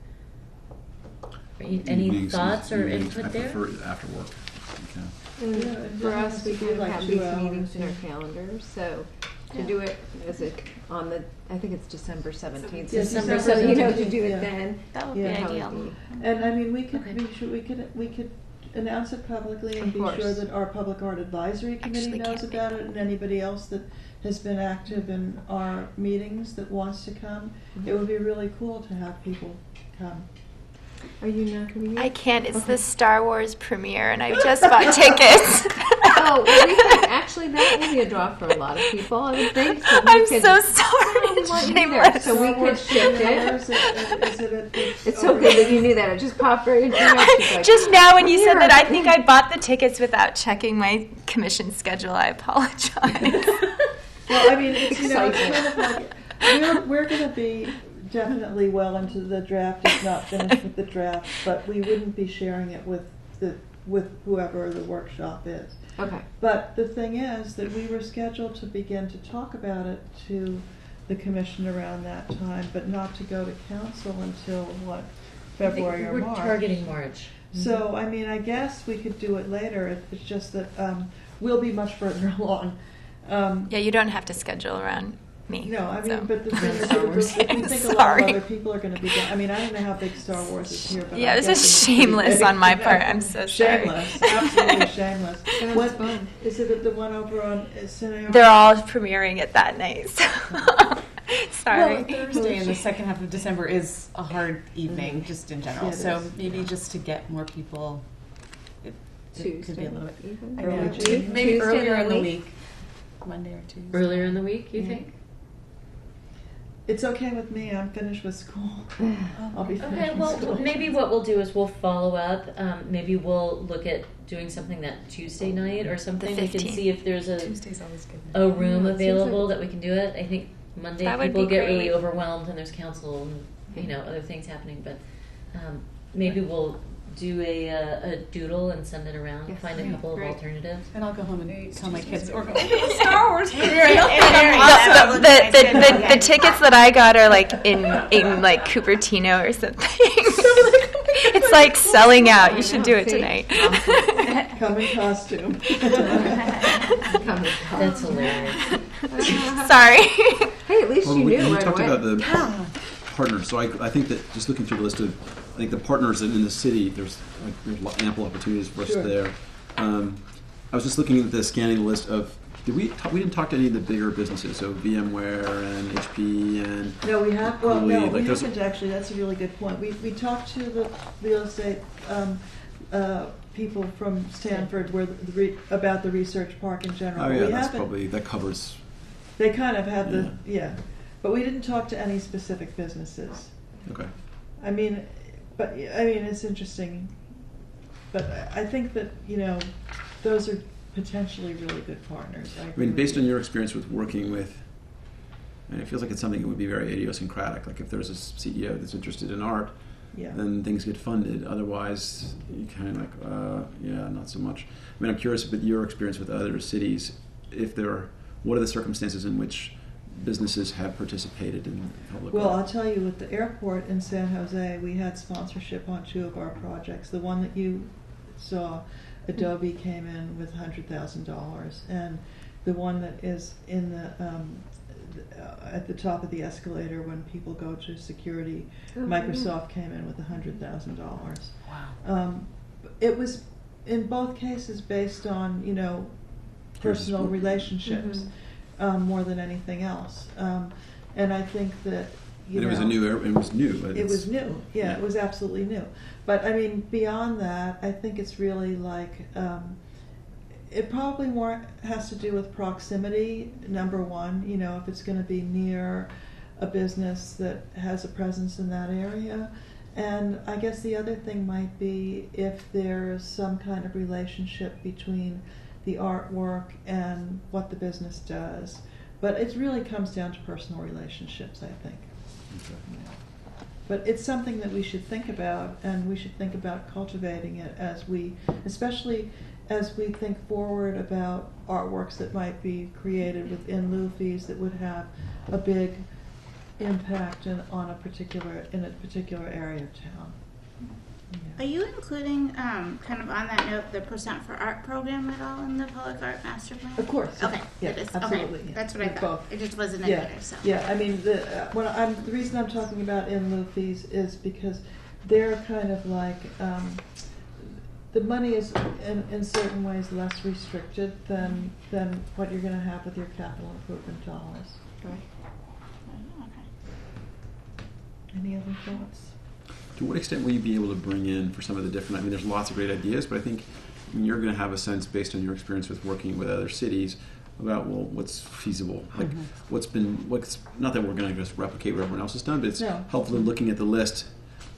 Any Evenings, thoughts or evenings, input there? I prefer it after work. if you can. And Yeah, it for has us, to we be kind of like have 2 these hours, meetings in our yeah. calendars, so To do it, is it on the, I think it's December 17th. Yes, December So, you know, to 17th, do it yeah. then. That would Yeah. be That would ideal. be- And I mean, we could, Okay. we could announce it publicly and Of be sure course. that our Public Art Advisory Committee Actually knows can't about make it, and anybody else that has been active in our meetings that wants to come. It would be really cool to have people come. Are you not going to be I here? can't. It's the Star Wars premiere, and I just bought tickets. Oh, well, we could, actually, that will be a draw for a lot of people, I would think. So we I'm could- so sorry. Oh, we want you there, Shameless. so we Star could Wars shift premiere, it. is it at the- It's so good that you knew that. It just popped right into your head. She's like, Just now, when you said that, I think "Here." I bought the tickets without checking my commission schedule. I apologize. Well, I mean, it's, you know, it's Excitement. kind of like, we're gonna be definitely well into the draft, if not finished with the draft, but we wouldn't be sharing it with whoever the workshop is. Okay. But the thing is that we were scheduled to begin to talk about it to the commission around that time, but not to go to council until, what, February or We're March? targeting March. So, I mean, I guess we could do it later. It's just that we'll be much further along. Yeah, you don't have to schedule around me. No, I mean, so. but the thing is, Star Wars. if we think a lot Sorry. of other people are going to be going. I mean, I don't know how big Star Wars is here, but Yeah, I'm this is guessing it's pretty shameless big. on my part. I'm so sorry. Shameless, absolutely shameless. Sounds What fun. is it? At the one over on Cineo? They're all premiering it that night. So. Sorry. Well, Thursday in the second half of December is a hard evening, just in general. Yeah, it So is. maybe just to get more people, it could be Tuesday a little bit. even? I Early know, Tuesday. maybe Tuesday earlier that in the week? week, Monday or Tuesday. Earlier in the week, you Yeah. think? It's okay with me. I'm finished with school. I'll be finished Okay, with well, school. maybe what we'll do is we'll follow up. Maybe we'll look at doing something that Tuesday night or something. We can 15th. see if there's Tuesday's always good. a room Yeah, it seems available like- that we can do it. I think Monday That would people be get really great. overwhelmed and there's council and, you know, other things happening, but maybe we'll do a doodle and send it around, Yes. find a Yeah, couple great. of alternatives. And I'll go home and tell my kids, we're going to Star Wars premiere. The tickets that I got are like in like Cupertino or something. It's like selling out. You should do it See? tonight. Come in costume. That's hilarious. Sorry. Hey, at least Well, you we knew right talked away. about the partners, so I think that just looking through the list of, I think the partners in the city, there's ample opportunities for us Sure. there. I was just looking at the scanning the list of, we didn't talk to any of the bigger businesses, so VMware and HP and No, we have. Well, no, Like we those- haven't actually. That's a really good point. We talked to the real estate people from Stanford where about the research park in general. oh But yeah, we that's haven't. probably, that covers, They kind of have the but we didn't talk to any specific businesses. okay. I mean, it's interesting. But I think that those are potentially really good partners. I mean, based on your experience with working with, and it feels like it's something that would be very idiosyncratic. Like if there's a CEO that's interested in art, Yeah. then things get funded. Otherwise, you kind of like, yeah, not so much. I mean, I'm curious with your experience with other cities, what are the circumstances in which businesses have participated in public Well, art? I'll tell you, with the airport in San Jose, we had sponsorship on 2 of our projects. The one that you saw, Adobe came in with $100,000, and the one that is in the at the top of the escalator when people go to security, Microsoft came in with $100,000. Wow. It was in both cases based on personal Yours is- relationships more than anything else, and I think that And it was it was new. but it was it's- new. Yeah, it was absolutely new. But I mean, beyond that, I think it's really like it probably more has to do with proximity. Number one, if it's going to be near a business that has a presence in that area. And I guess the other thing might be if there's some kind of relationship between the artwork and what the business does. But it really comes down to personal relationships, I think. Okay. But it's something that we should think about, and we should think about cultivating it especially as we think forward about artworks that might be created within lieu fees that would have a big impact in a particular area of town. Are you including, kind of on that note, the Percent for Art program at all in the public art master plan? Of course. Yeah. Okay, Yeah, it is. absolutely. Okay, Yeah. that's what I With thought. both. It just wasn't in Yeah, there, so. yeah. I mean, the reason I'm talking about in lieu fees is because they're kind of like the money is in certain ways less restricted than what you're going to have with your capital improvement dollars. Okay. Any other thoughts? To what extent will you be able to bring in for some of the different, I mean, there's lots of great ideas, but I think you're going to have a sense based on your experience with working with other cities about, well, what's feasible, like what's not that we're going to just replicate what everyone else has done, but it's No. helpful in looking at the list.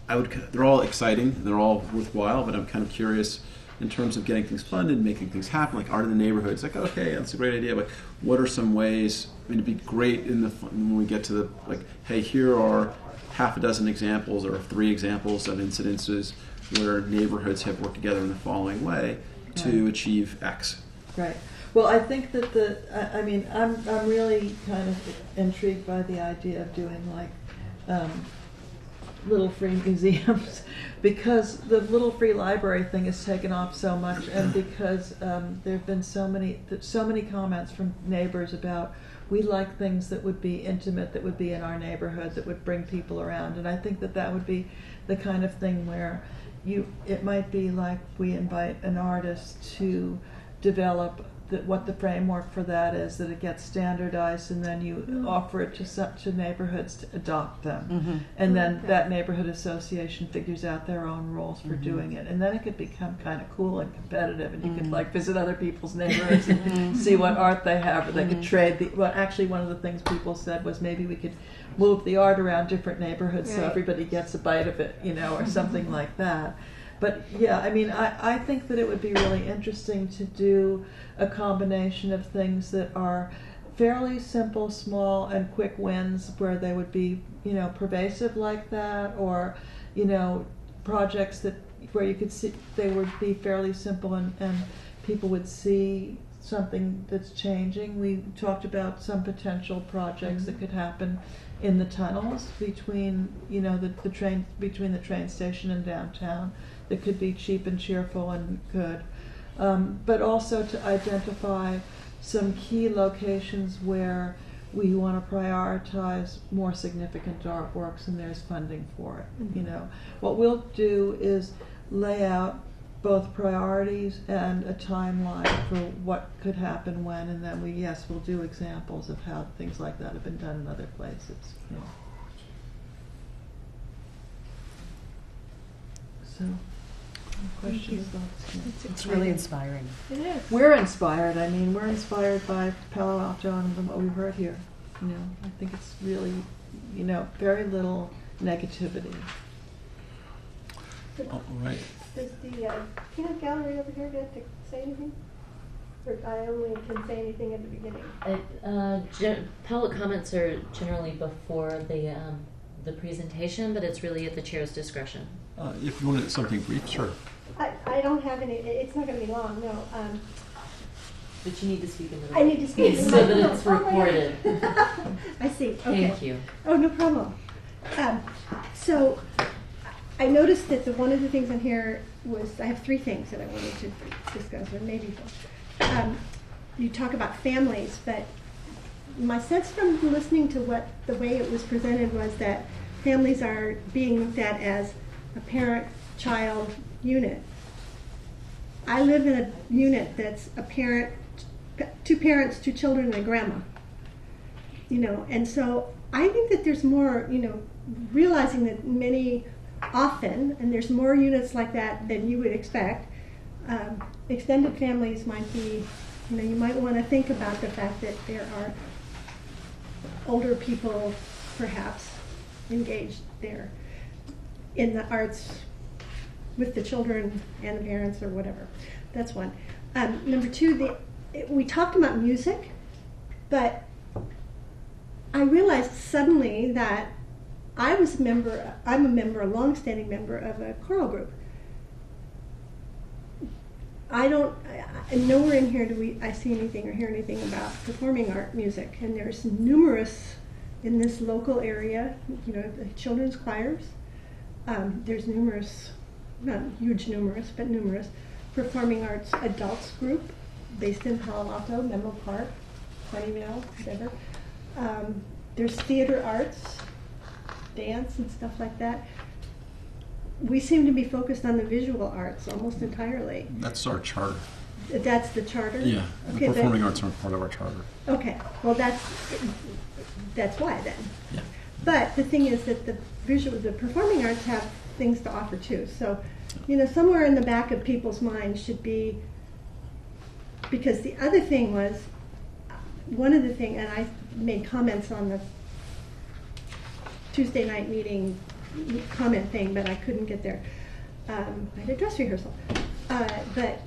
They're all exciting and they're all worthwhile, but I'm kind of curious in terms of getting things funded, making things happen, like art in the neighborhood. It's like, okay, that's a great idea, but what are some ways? I mean, it'd be great when we get to the, like, hey, here are half a dozen examples or 3 examples of incidences where neighborhoods have worked together in the following way to achieve X. Right. Well, I think that I'm really kind of intrigued by the idea of doing like little free museums because the little free library thing has taken off so much, and because there have been so many comments from neighbors about, we like things that would be intimate, that would be in our neighborhood, that would bring people around. And I think that would be the kind of thing where it might be like we invite an artist to develop what the framework for that is, that it gets standardized, and then you offer it to neighborhoods to adopt them. And then that neighborhood association figures out their own rules for doing it. And then it could become kind of cool and competitive, and you could like visit other people's neighborhoods and see what art they have, or they could trade actually one of the things people said was maybe we could move the art around different neighborhoods so everybody gets a bite of it, or something like that. But yeah, I mean, I think that it would be really interesting to do a combination of things that are fairly simple, small, and quick wins, where they would be, pervasive like that, or, projects where you could see they would be fairly simple and people would see something that's changing. We talked about some potential projects that could happen in the tunnels between, the train, between the train station and downtown, that could be cheap and cheerful and good. But also to identify some key locations where we want to prioritize more significant artworks, and there's funding for it. What we'll do is lay out both priorities and a timeline for what could happen when, and then we'll do examples of how things like that have been done in other places. So, questions? It's really inspiring. It is. We're inspired. I mean, we're inspired by Palo Alto and what we've heard here. I think it's really, very little negativity. All right. Does the peanut gallery over here get to say anything? Or I only can say anything at the beginning? Public comments are generally before the presentation, but it's really at the chair's discretion. If you wanted something brief, sure. I don't have any, it's not going to be long, no. But you need to speak into the I need to speak into the so that microphone. it's recorded. I see, okay. Thank you. Oh, no problem. So I noticed that one of the things on here was, I have 3 things that I wanted to discuss, or maybe 4. You talk about families, but my sense from listening to the way it was presented was that families are being looked at as a parent-child unit. I live in a unit that's a parent, 2 parents, 2 children, and a grandma. And so I think that there's more, realizing that often, and there's more units like that than you would expect, extended families might be, you might want to think about the fact that there are older people perhaps engaged there in the arts with the children and the parents or whatever. That's one. Number 2, we talked about music, but I realized suddenly that I'm a long-standing member of a choral group. Nowhere in here do I see anything or hear anything about performing art music, and there's numerous in this local area, children's choirs. There's numerous, not huge numerous, but numerous, performing arts adults group based in Palo Alto, Menlo Park, Sunnyvale, whatever. There's theater arts, dance and stuff like that. We seem to be focused on the visual arts almost entirely. That's our charter. That's the charter? Yeah, Okay, the performing arts aren't part of our charter. Okay, well that's why then. Yeah. But the thing is that the performing arts have things to offer too. So, somewhere in the back of people's minds should be, because the other thing was, one of the things, and I made comments on the Tuesday night meeting comment thing, but I couldn't get there. I had a dress rehearsal. But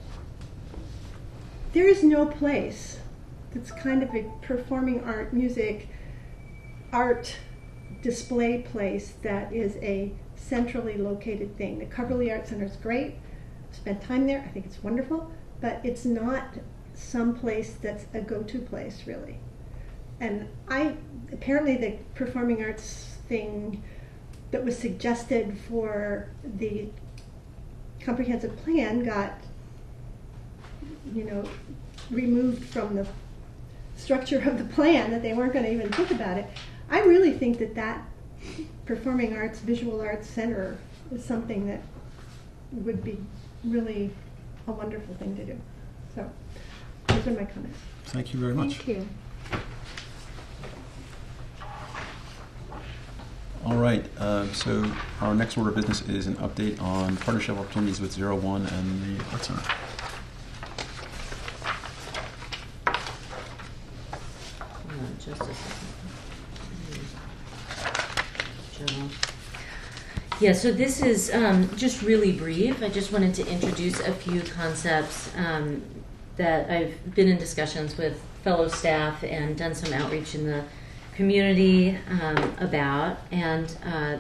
there is no place that's kind of a performing art, music, art display place that is a centrally located thing. The Coverly Art Center is great. I've spent time there. I think it's wonderful. But it's not some place that's a go-to place, really. And apparently the performing arts thing that was suggested for the comprehensive plan got, removed from the structure of the plan, that they weren't going to even think about it. I really think that performing arts, visual arts center is something that would be really a wonderful thing to do. So those are my comments. Thank you very much. Thank you. All right, so our next order of business is an update on partnership opportunities with 01 and the Art Center. Hold on just a second. Journal. Yeah, so this is just really brief. I just wanted to introduce a few concepts that I've been in discussions with fellow staff and done some outreach in the community about. And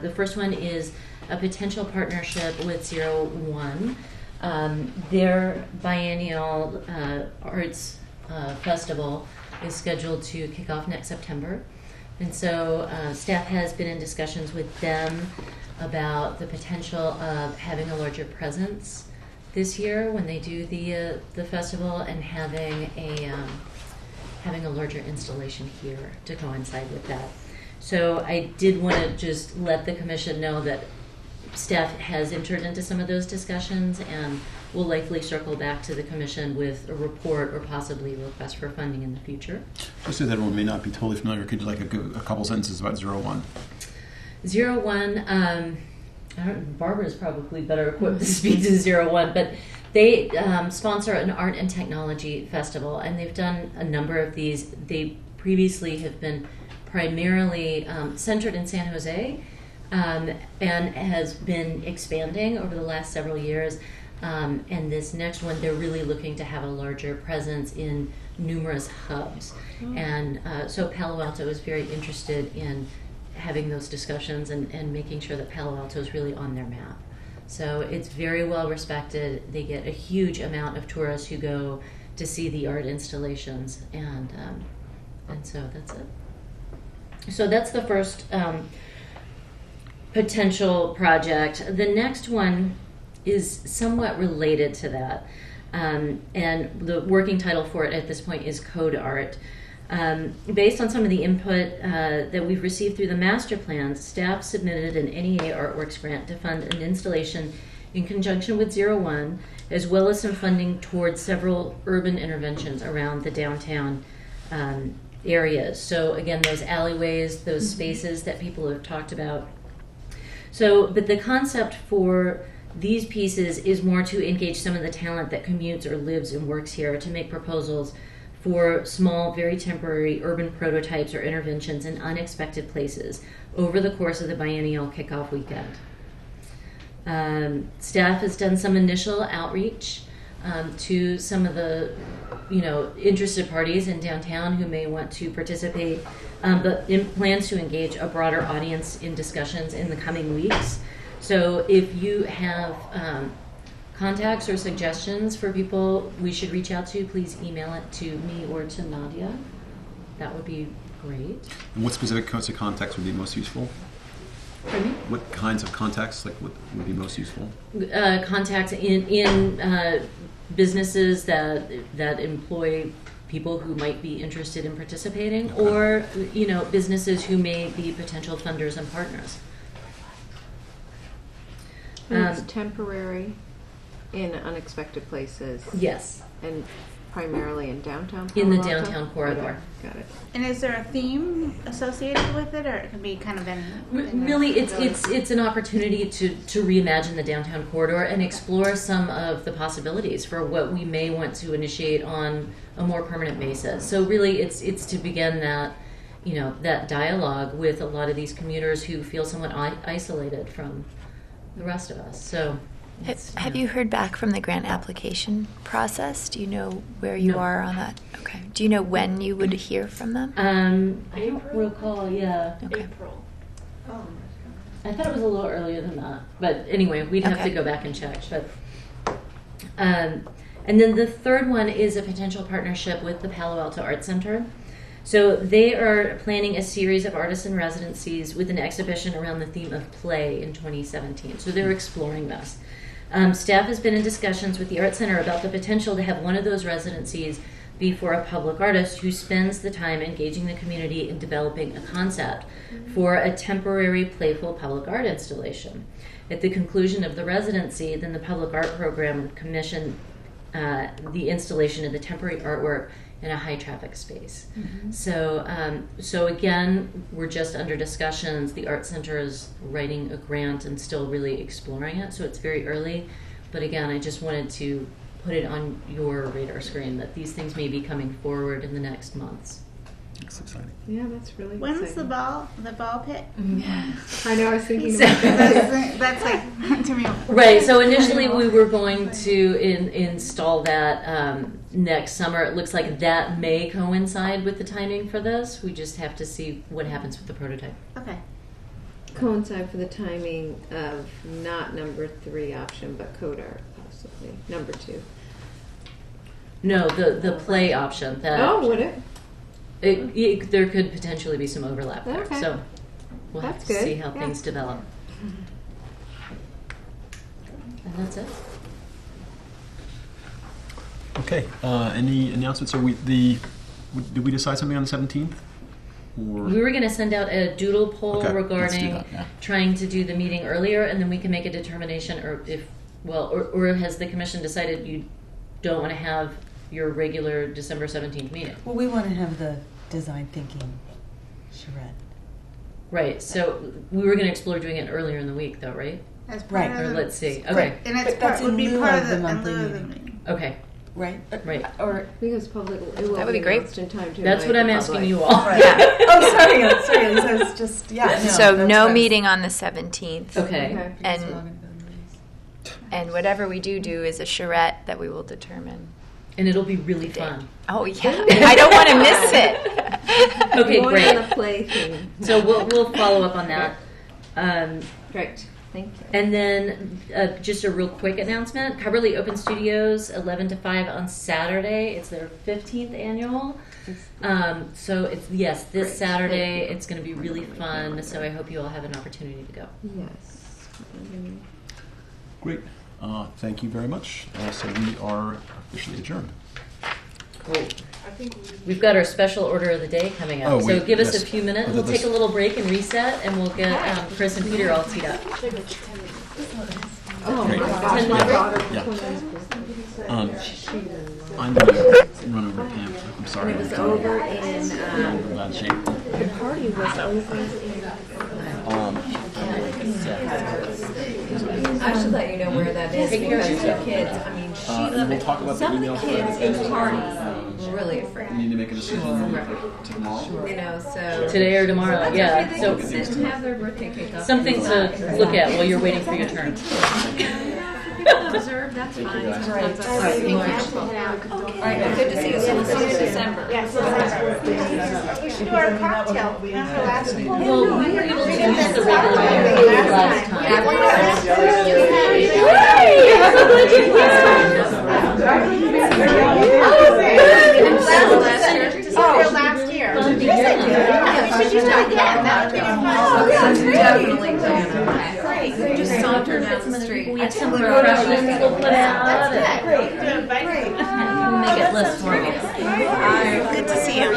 the first one is a potential partnership with 01. Their biennial arts festival is scheduled to kick off next September. And so staff has been in discussions with them about the potential of having a larger presence this year when they do the festival, and having a larger installation here to coincide with that. So I did want to just let the commission know that staff has entered into some of those discussions and will likely circle back to the commission with a report or possibly a request for funding in the future. Just so that everyone may not be totally familiar, could you give a couple sentences about 01? 01, Barbara's probably better equipped to speak to 01, but they sponsor an art and technology festival, and they've done a number of these. They previously have been primarily centered in San Jose, and has been expanding over the last several years. And this next one, they're really looking to have a larger presence in numerous hubs. And so Palo Alto is very interested in having those discussions and making sure that Palo Alto is really on their map. So it's very well respected. They get a huge amount of tourists who go to see the art installations, and so that's it. So that's the first potential project. The next one is somewhat related to that, and the working title for it at this point is Code Art. Based on some of the input that we've received through the master plans, staff submitted an NEA Artworks grant to fund an installation in conjunction with 01, as well as some funding towards several urban interventions around the downtown areas. So again, those alleyways, those spaces that people have talked about. So, but the concept for these pieces is more to engage some of the talent that commutes or lives and works here, to make proposals for small, very temporary urban prototypes or interventions in unexpected places over the course of the biennial kickoff weekend. Staff has done some initial outreach to some of the interested parties in downtown who may want to participate, but plans to engage a broader audience in discussions in the coming weeks. So if you have contacts or suggestions for people we should reach out to, please email it to me or to Nadia. That would be great. And what specific kinds of contacts would be most useful? Pardon me? What kinds of contacts would be most useful? Contacts in businesses that employ people who might be interested in participating, Okay. or businesses who may be potential funders and partners. And it's temporary in unexpected places. Yes, And primarily in downtown in the Palo Alto? downtown corridor. Okay, got it. And is there a theme associated with it, or it can be kind of any? Really, it's an opportunity to reimagine the downtown corridor and explore some of the possibilities for what we may want to initiate on a more permanent basis. So really, it's to begin that that dialogue with a lot of these commuters who feel somewhat isolated from the rest of us. So. Have you heard back from the grant application process? Do you know where you No. are on that? Okay. Do you know when you would hear from them? I don't recall. Yeah. Okay. I thought it was a little earlier than that, but anyway, we'd have to Okay. go back and check. But and then the third one is a potential partnership with the Palo Alto Art Center. So they are planning a series of artisan residencies with an exhibition around the theme of play in 2017. So they're exploring this. Staff has been in discussions with the Art Center about the potential to have one of those residencies be for a public artist who spends the time engaging the community in developing a concept for a temporary playful public art installation. At the conclusion of the residency, then the public art program would commission the installation of the temporary artwork in a high traffic space. Mm-hmm. So again, we're just under discussions. The Art Center is writing a grant and still really exploring it, so it's very early. But again, I just wanted to put it on your radar screen that these things may be coming forward in the next months. That's exciting. Yeah, that's really When's exciting. the ball pit? I know, I was thinking about that. That's like to me. Right. So initially we were going to install that next summer. It looks like that may coincide with the timing for this. We just have to see what happens with the prototype. Okay. Coincide for the timing of not number 3 option, but code art possibly. Number 2. No, the play option. That Oh, would it? there could potentially be some overlap there. Okay. So we'll have That's to good. see how Yeah. things develop. And that's it. Okay. Any announcements? Did we decide something on the 17th? Or We were going to send out a doodle poll Okay, let's do regarding that, yeah. trying to do the meeting earlier, and then we can make a determination, or has the commission decided you don't want to have your regular December 17th meeting? Well, we want to have the design thinking charrette. Right. So we were going to explore doing it earlier in the week, though, right? As part Right. of Or the- let's see. Okay. Right. And it's But that's part, would in be lieu part of of the the monthly in lieu of the meeting. meeting. Okay. Right? Right. Or Because public, it will That would be be great. announced in time to That's invite what I'm the asking public. you all. yeah. Oh, sorry. I was just yeah. So that's no what- meeting on the 17th. Okay. Okay. And whatever we do is a charrette that we will determine. And it'll be really fun. Oh yeah, I don't want to miss it. Okay, More great. on the play theme. So we'll follow up on that. Great. Thank you. And then just a real quick announcement. Coverly Open Studios, 11 to 5 on Saturday. It's their 15th annual. So it's, yes, this Great. Saturday. Thank you. It's going to be really fun. So I hope you all have an opportunity to go. Yes. Great. Thank you very much. So we are officially adjourned. Cool. We've got our special order of the day coming up. Oh, so wait, give us yes. a few minutes. Oh, We'll this- take a little break and reset, and we'll get Chris and Peter all teed up. Oh Great. my gosh, 10 my minutes? daughter. Yeah. I'm going to run over to Pam. I'm sorry. It was over in, I'm in bad shape. the party was over in, I should let you know where that is because the kids, I mean, And we'll talk about the some email kids thread. in parties were really afraid, We need to make a decision tomorrow. you know, so. Today or tomorrow, yeah. They So can sit and have their birthday cake up. something to look at while you're waiting for your turn. Reserve, that's fine. Sometimes All right, that's thank you. All right, good to see you. So we'll see you in December. We should do our cocktail. Remember last week? Well, we were able to use the regular meeting last time. Last year. We should use it again. That would be fun. Definitely. get some refreshments we'll put out. And we'll make it less formal. Good to see you.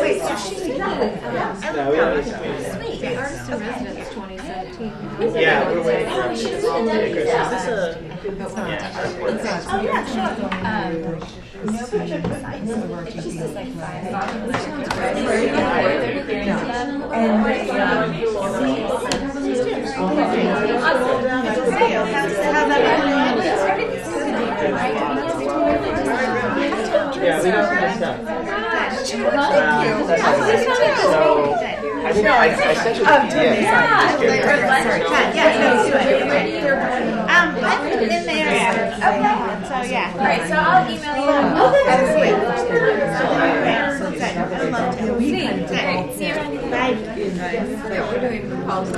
Wait, so she did. Sweet. The Artist in Residence 2017. Yeah, we're waiting for Is this Yeah, we got some good stuff. Thank So, I think I sent you the PDF. I put it in there. Okay. So yeah. Great. So I'll email you. See you around. Bye. Yeah, we're doing proposals.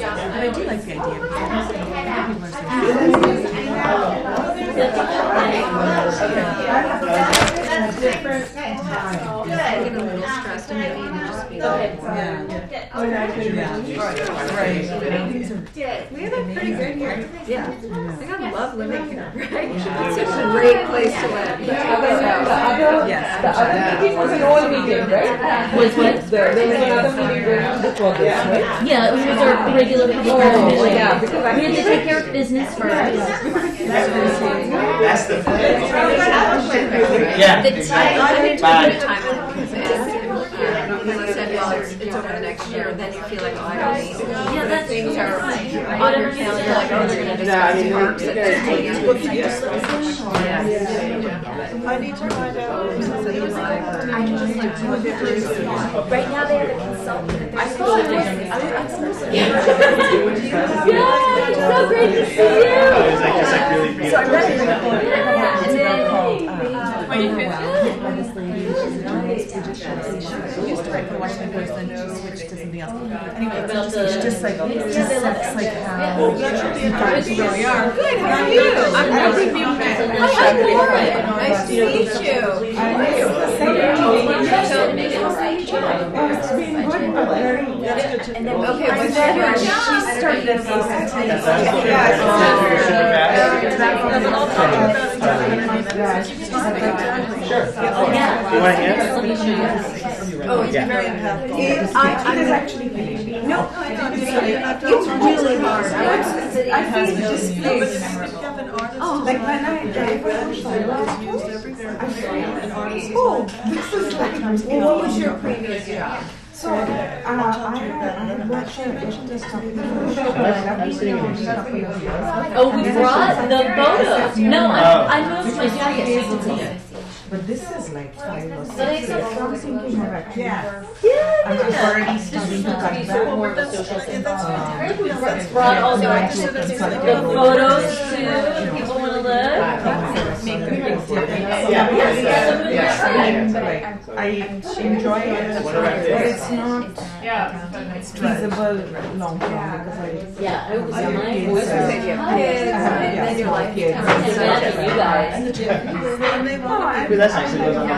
And I do like the idea because I get a little stressed and maybe even just be like, we have it pretty good here. Yeah. I think I love living here, right? It's such a great place to live. was an old meeting, right? Was what? There was another meeting before this, right? Yeah, it was our regular public meeting. Yeah, because we had to take care of business first. That's the Yeah. Yeah. Time because I said, well, it's over the next year, and then you feel like, oh, I don't need Yeah, that's things are on your calendar, like, oh, they're going to No, I mean, discuss parks and I need to find out. Right now they have a consultant. Yeah, it's so great to see you. It's like really beautiful. So I'm ready. she used to write for the Washington Post, then she switched to something else. Anyway, About it's the- just like, Yeah, it they just love sucks it. like how Good, here we are. Good, how are you? I'm Hi, Lauren. Nice to meet you. Okay, what's your job? She started this. Sure. You want to hear? Oh, it's Yeah. very unhelpful. It's really hard. I feel just like when I drive What was your previous job? So, I had worked in Oh, we brought the photos. No, I moved my jacket. But this is like 5 or 6 But it's years. a- I'm thinking of actually Yeah. I'm already starting to cut back. More of a social thing. Brought all the photos too. If people want to live. Make a big difference. I enjoy it, but it's not feasible long term because Yeah, I was my Kids, voice was and then you're like, I can imagine you guys. That's nice. It goes on.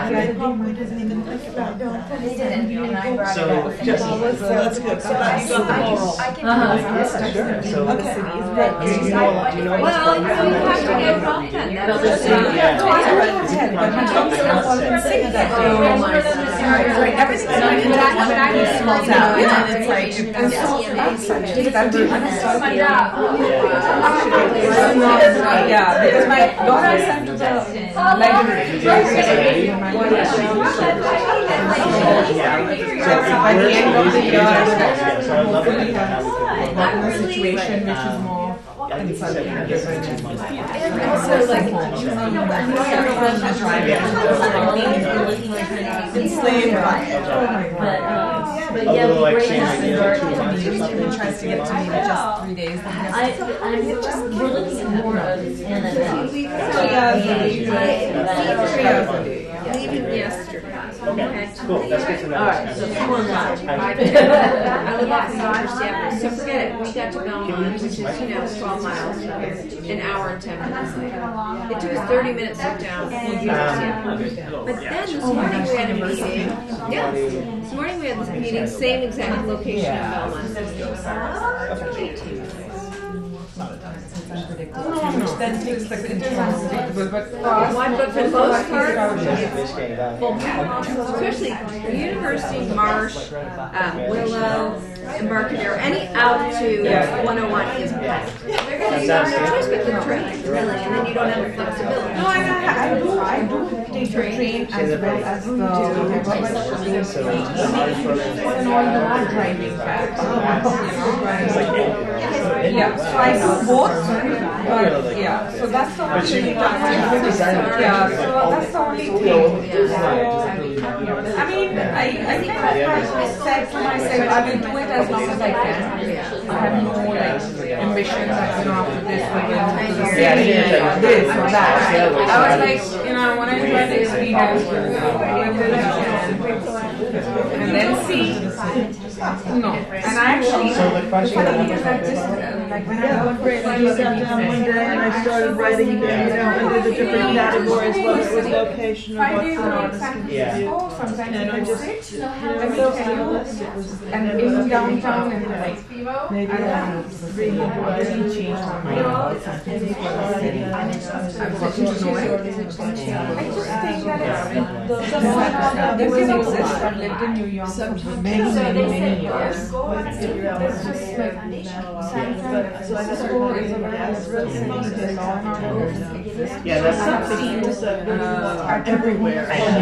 So, just. that's good. So that's the moral. So, do you know well, you have to get help then. Everything's not good. But I was small down, and it's like, yeah, because my daughter sent to the library. So by the end of the year, hopefully have a situation which is more consulting. so like, But yeah, it'd be great to have some dark He tries to get to me in just 3 days. we're looking at more of Anna now. leaving yesterday. Okay, cool. That's good to know. All right, so 4 miles. I live off the University, so forget it. We got to Belmont, which is 12 miles from here, an hour and 10 minutes later. It took us 30 minutes to get down to University. But then this morning we had a meeting. Yeah, this morning we had this meeting, same exact location in Belmont. Which then takes the control. But For the most part, especially University, Marsh, Willow, Embarcadero, any out to 101 is packed. There's no choice but the train, really, and then you don't have the flexibility. no, I do take the train as well as the all in all, you're not driving fast. Yeah, so I do both, but yeah, so that's the only thing. Yeah, so that's the only thing. I mean, I think I've said to myself, I will do it as long as I can. I have no ambition that after this we're going to do this or that. I was like, I want to try the experience, and then see. No, and actually, the funny thing is that just like when I got I just sat down one day and I started writing under the different categories what was location or what the artist contributed. And I just, I felt on the list, it was, and in downtown and like maybe I don't know, 300 doesn't change my mind about something. I'm looking to know it. I just think that this is exist. I lived in New York for many years. so I just go is Yeah, that's some themes that are everywhere. And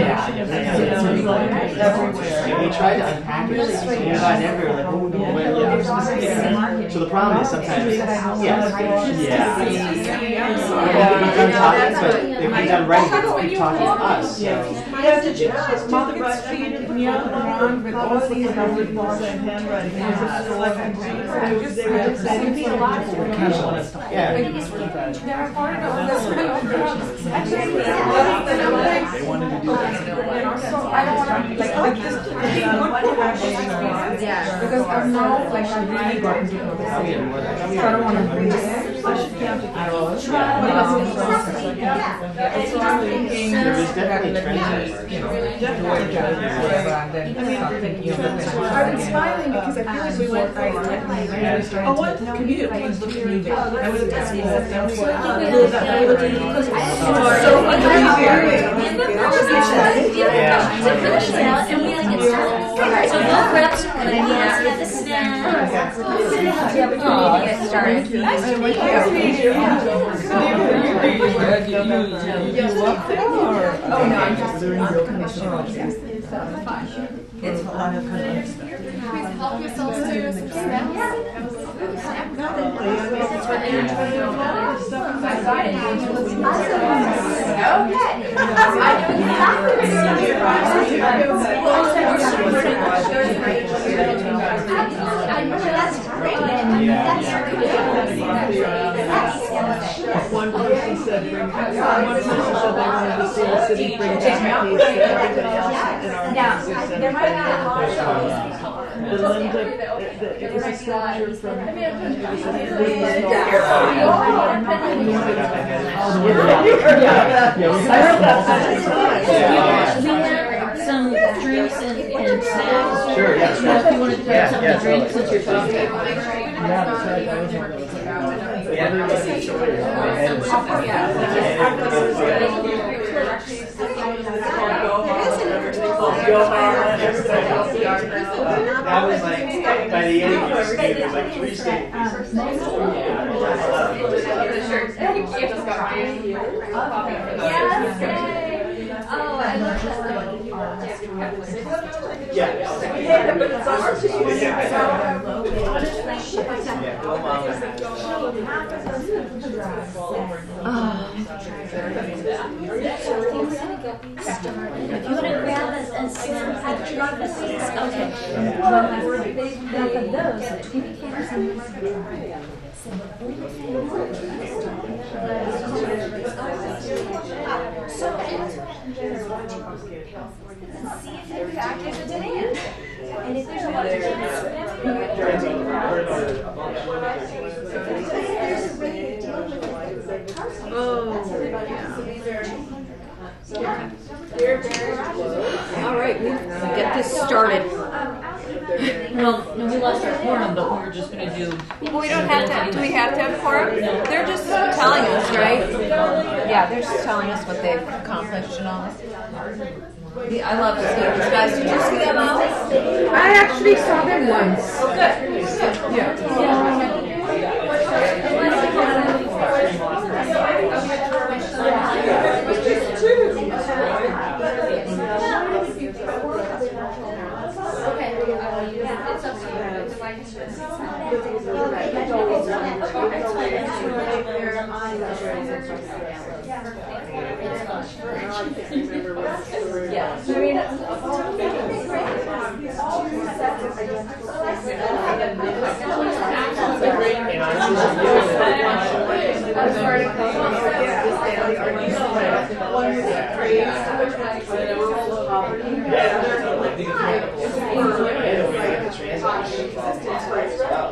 we try to unpack it. We're not never like, oh, no, so the problem is sometimes, we've done talking, but if we've done writing, keep talking to us. So. Did you notice Market Street around with all these hundred percent handwriting? It was just like they were just saying Yeah. There are corridors. They wanted to do that. So I don't want to like just be good to have this experience. Yeah. Because I'm now like I've really gotten to know this city. So I don't want to bring it. I should count it at all. So I'm thinking There is definitely that trends. maybe, do it whatever and then start thinking of the things I was smiling because I feel like we went right to what community was looking at me. I was at school. So both reps are going to get the snack. Oh no, I'm just commissioner. It's fun. Help yourselves to some snacks. One person said they wanted to see the city bring back a piece that everybody else in our music center. Linda, it was a sculpture from Some drinks and snacks. Sure, yeah. If you want to throw something to drink since you're talking. That was like, by the end of the state, it was like 3 state pieces. Oh, I love that. Yeah. But it's also If you want to grab a snack, I've got the seats. Okay. All right, we get this started. Well, no, we lost our quorum, but we were just gonna do. Well, we don't have to. Do we have to have quorum? They're just telling us, right? Yeah, they're just telling us what they've accomplished and all. I love to see these guys. Did you see them all? I actually saw them once. Oh, good. Yeah.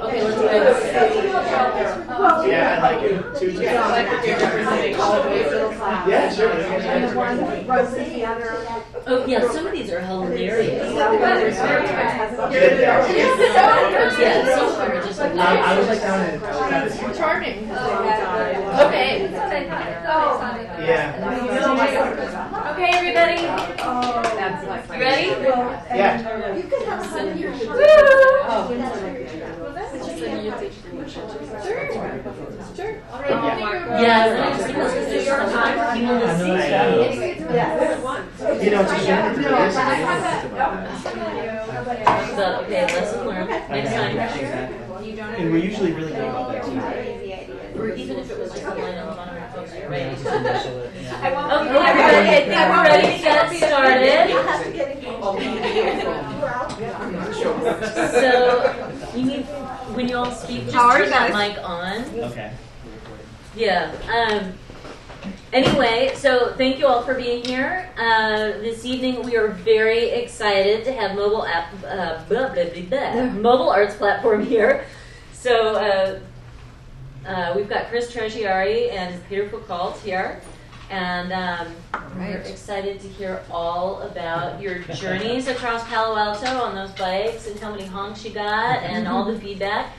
Okay, let's do it. Yeah, I like it. Two together. Yeah, sure. And the one runs the other. Oh, yeah, some of these are hilarious. Yeah, Yeah, some of them are just like. I was like down in. Charming. Okay. Yeah. Okay, everybody. You ready? Yeah. You could have some here. Yeah, because there's some time people will see. You know, it's But okay, lesson learned. Next time. and we're usually really good about that too. Or even if it was just a line on the bottom of your post, right? Yeah. Okay, everybody, I think we're ready to get started. So, you need, when you all speak, just turn that mic on. Okay. Yeah. Anyway, so thank you all for being here. This evening we are very excited to have mobile arts platform here. So we've got Chris Tregiari and Peter Foucault here. And we're excited to hear all about your journeys across Palo Alto on those bikes and how many honks you got and all the feedback.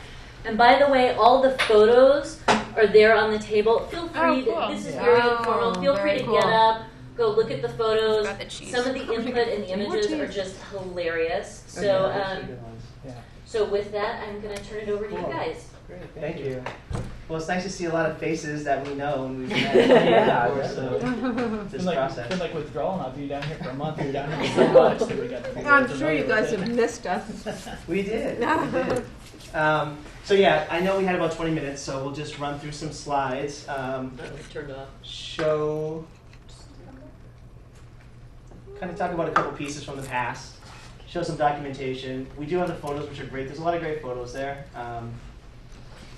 And by the way, all the photos are there on the table. Feel free to, this is very informal. Feel free to get up, go look at the photos. Some of the input and the images are just hilarious. So, so with that, I'm going to turn it over to you guys. Great, thank you. Well, it's nice to see a lot of faces that we know and we've met before, so this process. It's been like withdrawal not being down here for a month. We were down here so much that we got to I'm sure you guys have missed us. We did. We did. So yeah, I know we had about 20 minutes, so we'll just run through some slides. Turned off. Show, kind of talk about a couple pieces from the past. Show some documentation. We do have the photos, which are great. There's a lot of great photos there.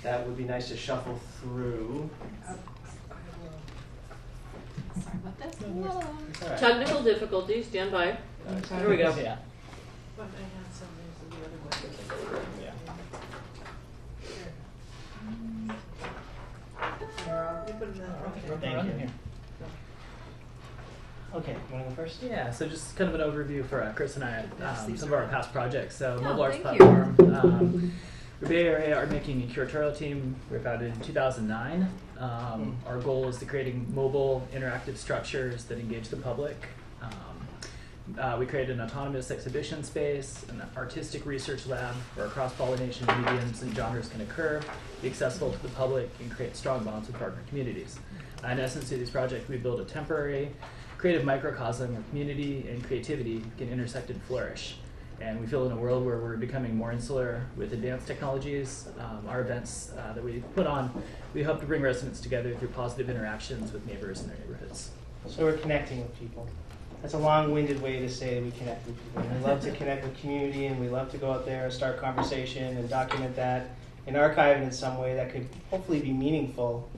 That would be nice to shuffle through. Sorry about this. Right. Technical difficulties, stand by. Here we go. Yeah. Thank you. Okay, you want to go first? Yeah, so just kind of an overview for Chris and I, some of our past projects. So Mobile Arts thank Platform, the Bay Area Art Making and Curatorial Team, we were founded in 2009. Our goal is to creating mobile interactive structures that engage the public. We created an autonomous exhibition space, an artistic research lab where cross-pollination of mediums and genres can occur, be accessible to the public, and create strong bonds with partner communities. In essence, through these projects, we build a temporary creative microcosm where community and creativity can intersect and flourish. And we feel in a world where we're becoming more insular with advanced technologies. Our events that we put on, we hope to bring residents together through positive interactions with neighbors in their neighborhoods. So we're connecting with people. That's a long-winded way to say we connect with people. We love to connect with community, and we love to go out there and start conversation and document that. and archive it in some way that could hopefully be meaningful,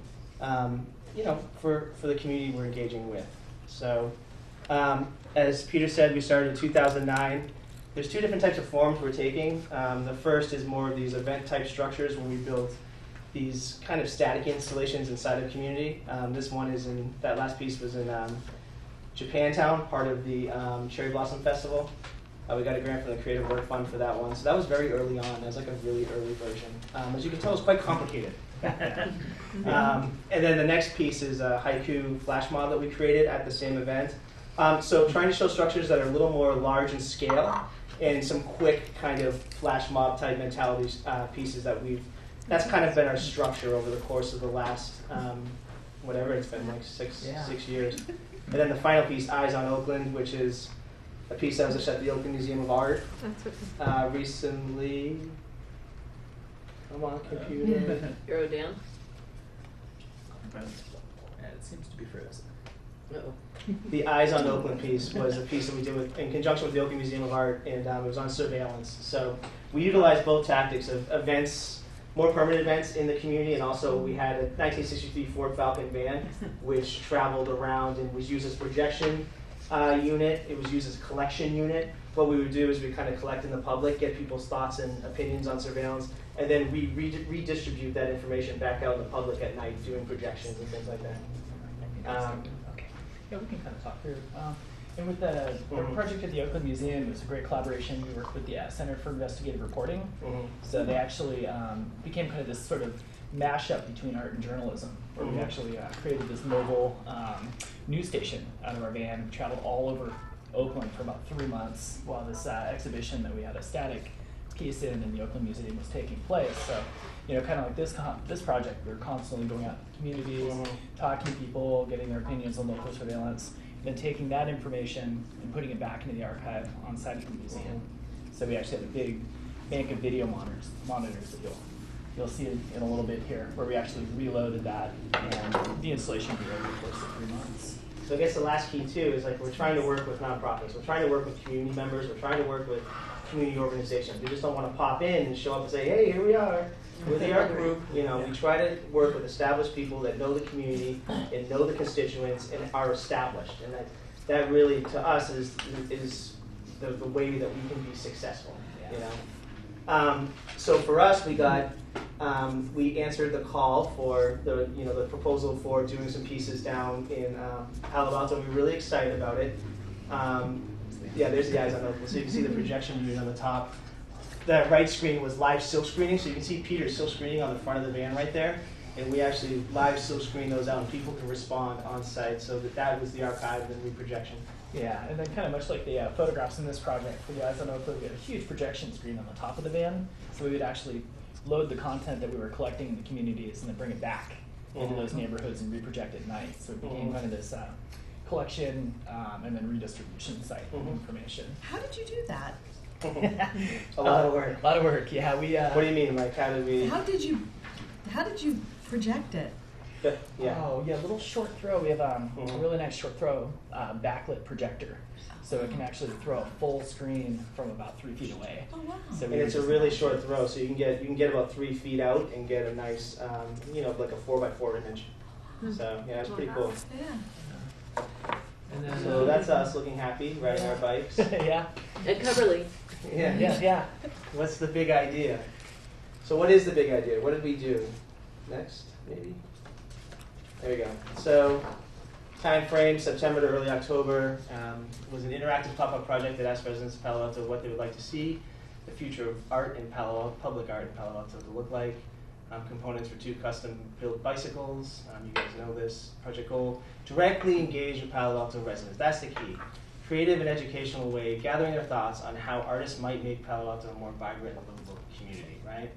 for the community we're engaging with. So, as Peter said, we started in 2009. There's two different types of forms we're taking. The first is more of these event-type structures where we build these kind of static installations inside a community. This one is that last piece was in Japantown, part of the Cherry Blossom Festival. We got a grant from the Creative Work Fund for that one. So that was very early on. That was like a really early version. As you can tell, it's quite complicated. And then the next piece is a haiku flash mob that we created at the same event. So trying to show structures that are a little more large in scale and some quick kind of flash mob type mentalities pieces that's kind of been our structure over the course of the last, whatever it's been, like six years. And then the final piece, Eyes on Oakland, which is a piece that was just at the Oakland Museum of Art recently. Come on, computer. Arrow down. It seems to be frozen. Uh-oh. The Eyes on Oakland piece was a piece that we did in conjunction with the Oakland Museum of Art, and it was on surveillance. So we utilized both tactics of events, more permanent events in the community, and also we had a 1963 Ford Falcon van, which traveled around and was used as projection unit. It was used as a collection unit. What we would do is we kind of collect in the public, get people's thoughts and opinions on surveillance, and then we redistribute that information back out in the public at night, doing projections and things like that. Yeah, we can kind of talk through. And with the project at the Oakland Museum, it was a great collaboration. We worked with the Center for Investigative Reporting. So they actually became kind of this sort of mashup between art and journalism, where we actually created this mobile news station out of our van, traveled all over Oakland for about 3 months while this exhibition that we had a static piece in the Oakland Museum was taking place. So, kind of like this project, we were constantly going out to communities, talking to people, getting their opinions on local surveillance, and then taking that information and putting it back into the archive on site at the museum. So we actually had a big bank of video monitors that you'll see it in a little bit here, where we actually reloaded that, and the installation grew over the course of 3 months. So I guess the last key too is like we're trying to work with nonprofits, we're trying to work with community members, we're trying to work with community organizations. We just don't want to pop in and show up and say, hey, here we are with the art group. We try to work with established people that know the community and know the constituents and are established. And that really, to us, is the way that we can be successful. So for us, we answered the call for the proposal for doing some pieces down in Palo Alto. We were really excited about it. There's the Eyes on Oakland. So you can see the projection unit on the top. That right screen was live silk screening, so you can see Peter's silk screening on the front of the van right there. And we actually live silk screen those out, and people can respond on site. So that was the archive and the reprojection. Yeah, and then kind of much like the photographs in this project for the Eyes on Oakland, we had a huge projection screen on the top of the van. So we would actually load the content that we were collecting in the communities and then bring it back into those neighborhoods and reproject at night. So it became kind of this collection and then redistribution site information. How did you do that? A lot of work. A lot of work, yeah. What do you mean? Like, how did we? How did you project it? Yeah. Oh, yeah, little short throw. We have a really nice short throw backlit projector. So it can actually throw a full screen from about 3 feet away. Oh, wow. So and it's a really short throw, so you can get about 3 feet out and get a nice, like a 4x4 image. So yeah, it's pretty cool. Yeah. And then, So that's us looking happy, riding our bikes. Yeah. At Coverly. Yeah. What's the big idea? So what is the big idea? What did we do? Next, maybe. There we go. So, time frame, September to early October, was an interactive pop-up project that asked residents of Palo Alto what they would like to see the future of art in Palo Alto, public art in Palo Alto to look like. Components for 2 custom-built bicycles. You guys know this. Project goal, directly engage with Palo Alto residents. That's the key. Creative and educational way, gathering their thoughts on how artists might make Palo Alto a more vibrant and livable community, right?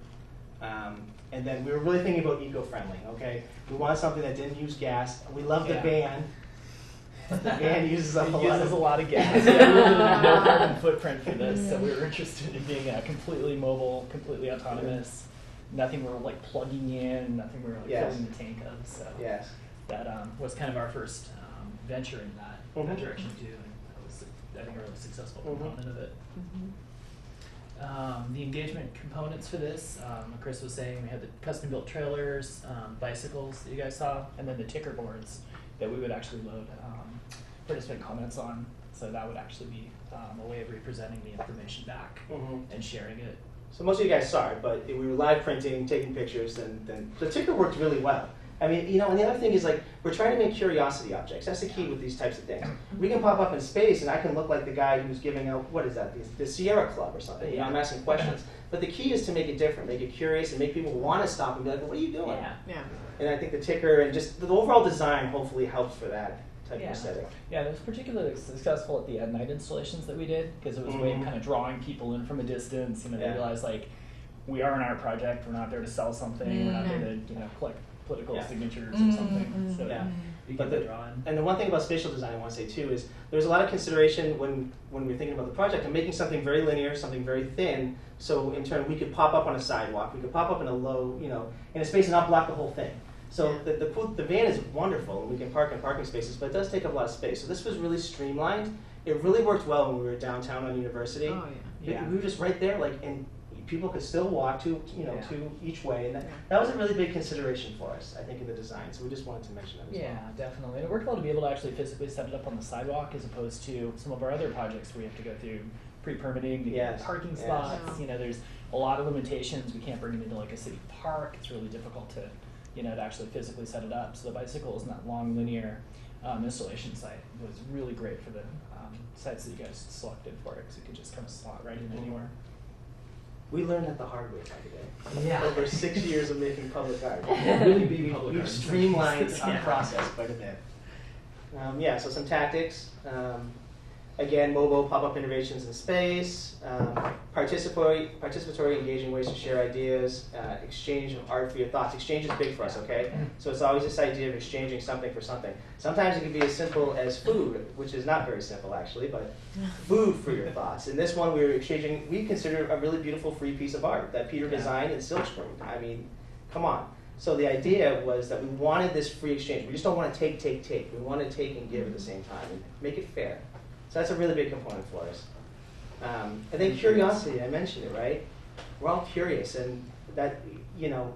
And then we were really thinking about eco-friendly, okay? We wanted something that didn't use gas. We love the van, but the van uses a lot of gas. Yeah, we really had no carbon footprint for this, so we were interested in being completely mobile, completely autonomous. Nothing we were like plugging in, nothing we were like filling the tank of. So that was kind of our first venture in that direction too, and that was, I think, a really successful component of it. The engagement components for this, like Chris was saying, we had the custom-built trailers, bicycles that you guys saw, and then the ticker boards that we would actually load participant comments on. So that would actually be a way of representing the information back and sharing it. So most of you guys saw it, but we were live printing, taking pictures, then the ticker worked really well. I mean, you know, and the other thing is, like, we're trying to make curiosity objects. That's the key with these types of things. We can pop up in space, and I can look like the guy who's giving out, what is that, the Sierra Club or something. You know, I'm asking questions. But the key is to make it different, make it curious, and make people want to stop and be like, well, what are you doing? Yeah. And I think the ticker and just the overall design hopefully helps for that type of setting. Yeah, it was particularly successful at the night installations that we did, because it was a way of kind of drawing people in from a distance. You know, they realized, like, we are an art project, we're not there to sell something, we're not there to, you know, collect political signatures or something. So you get the draw in. And the one thing about spatial design I want to say too is there's a lot of consideration when we're thinking about the project and making something very linear, something very thin, so in turn we could pop up on a sidewalk, we could pop up in a low, you know, in a space and not block the whole thing. So the van is wonderful, and we can park in parking spaces, but it does take up a lot of space. So this was really streamlined. It really worked well when we were downtown on University. Oh, yeah. We were just right there, like, and people could still walk to each way, and that was a really big consideration for us, I think, in the design. So we just wanted to mention that as well. Yeah, definitely. And it worked well to be able to actually physically set it up on the sidewalk, as opposed to some of our other projects where we have to go through pre-permitting to get parking spots. You know, there's a lot of limitations. We can't bring it into like a city park. It's really difficult to, you know, to actually physically set it up. So the bicycles and that long linear installation site was really great for the sites that you guys selected for it, because it could just kind of slot right in anywhere. We learned that the hard way, by the way. Yeah. Over 6 years of making public art. Really big public art. We've streamlined the process quite a bit. So some tactics. Again, mobile pop-up innovations in space, participatory engaging ways to share ideas, exchange of art for your thoughts. Exchange is big for us, okay? So it's always this idea of exchanging something for something. Sometimes it can be as simple as food, which is not very simple actually, but food for your thoughts. In this one we were exchanging, we considered a really beautiful free piece of art that Peter designed in silkscreen. I mean, come on. So the idea was that we wanted this free exchange. We just don't want to take. We want to take and give at the same time and make it fair. So that's a really big component for us. And then curiosity, I mentioned it, right? We're all curious, and that, you know,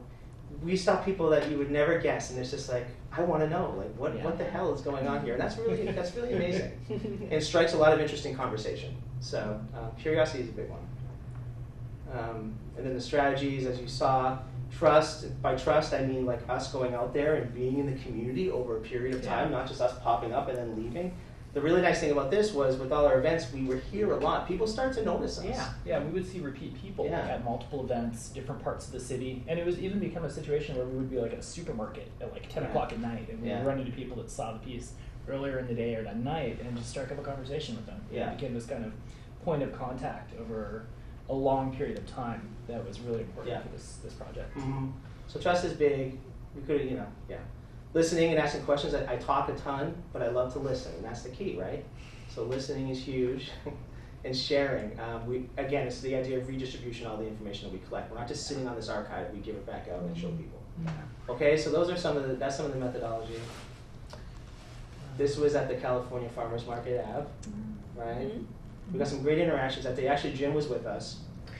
we saw people that you would never guess, and it's just like, I want to know, like, what the hell is going on here? And that's really amazing. And it strikes a lot of interesting conversation. So curiosity is a big one. And then the strategies, as you saw, trust. By trust, I mean like us going out there and being in the community over a period of time, not just us popping up and then leaving. The really nice thing about this was, with all our events, we were here a lot. People started to notice us. Yeah, we would see repeat people at multiple events, different parts of the city. And it was even become a situation where we would be like at a supermarket at like 10 o'clock at night, and we would run into people that saw the piece earlier in the day or at night and just strike up a conversation with them. It became this kind of point of contact over a long period of time that was really important for this project. So trust is big. We could, listening and asking questions. I talk a ton, but I love to listen, and that's the key, right? So listening is huge, and sharing. Again, it's the idea of redistribution of all the information that we collect. We're not just sitting on this archive; we give it back out and show people. Okay, so those are some of the methodology. This was at the California Farmers Market Ave, right? We got some great interactions that day. Actually, Jim was with us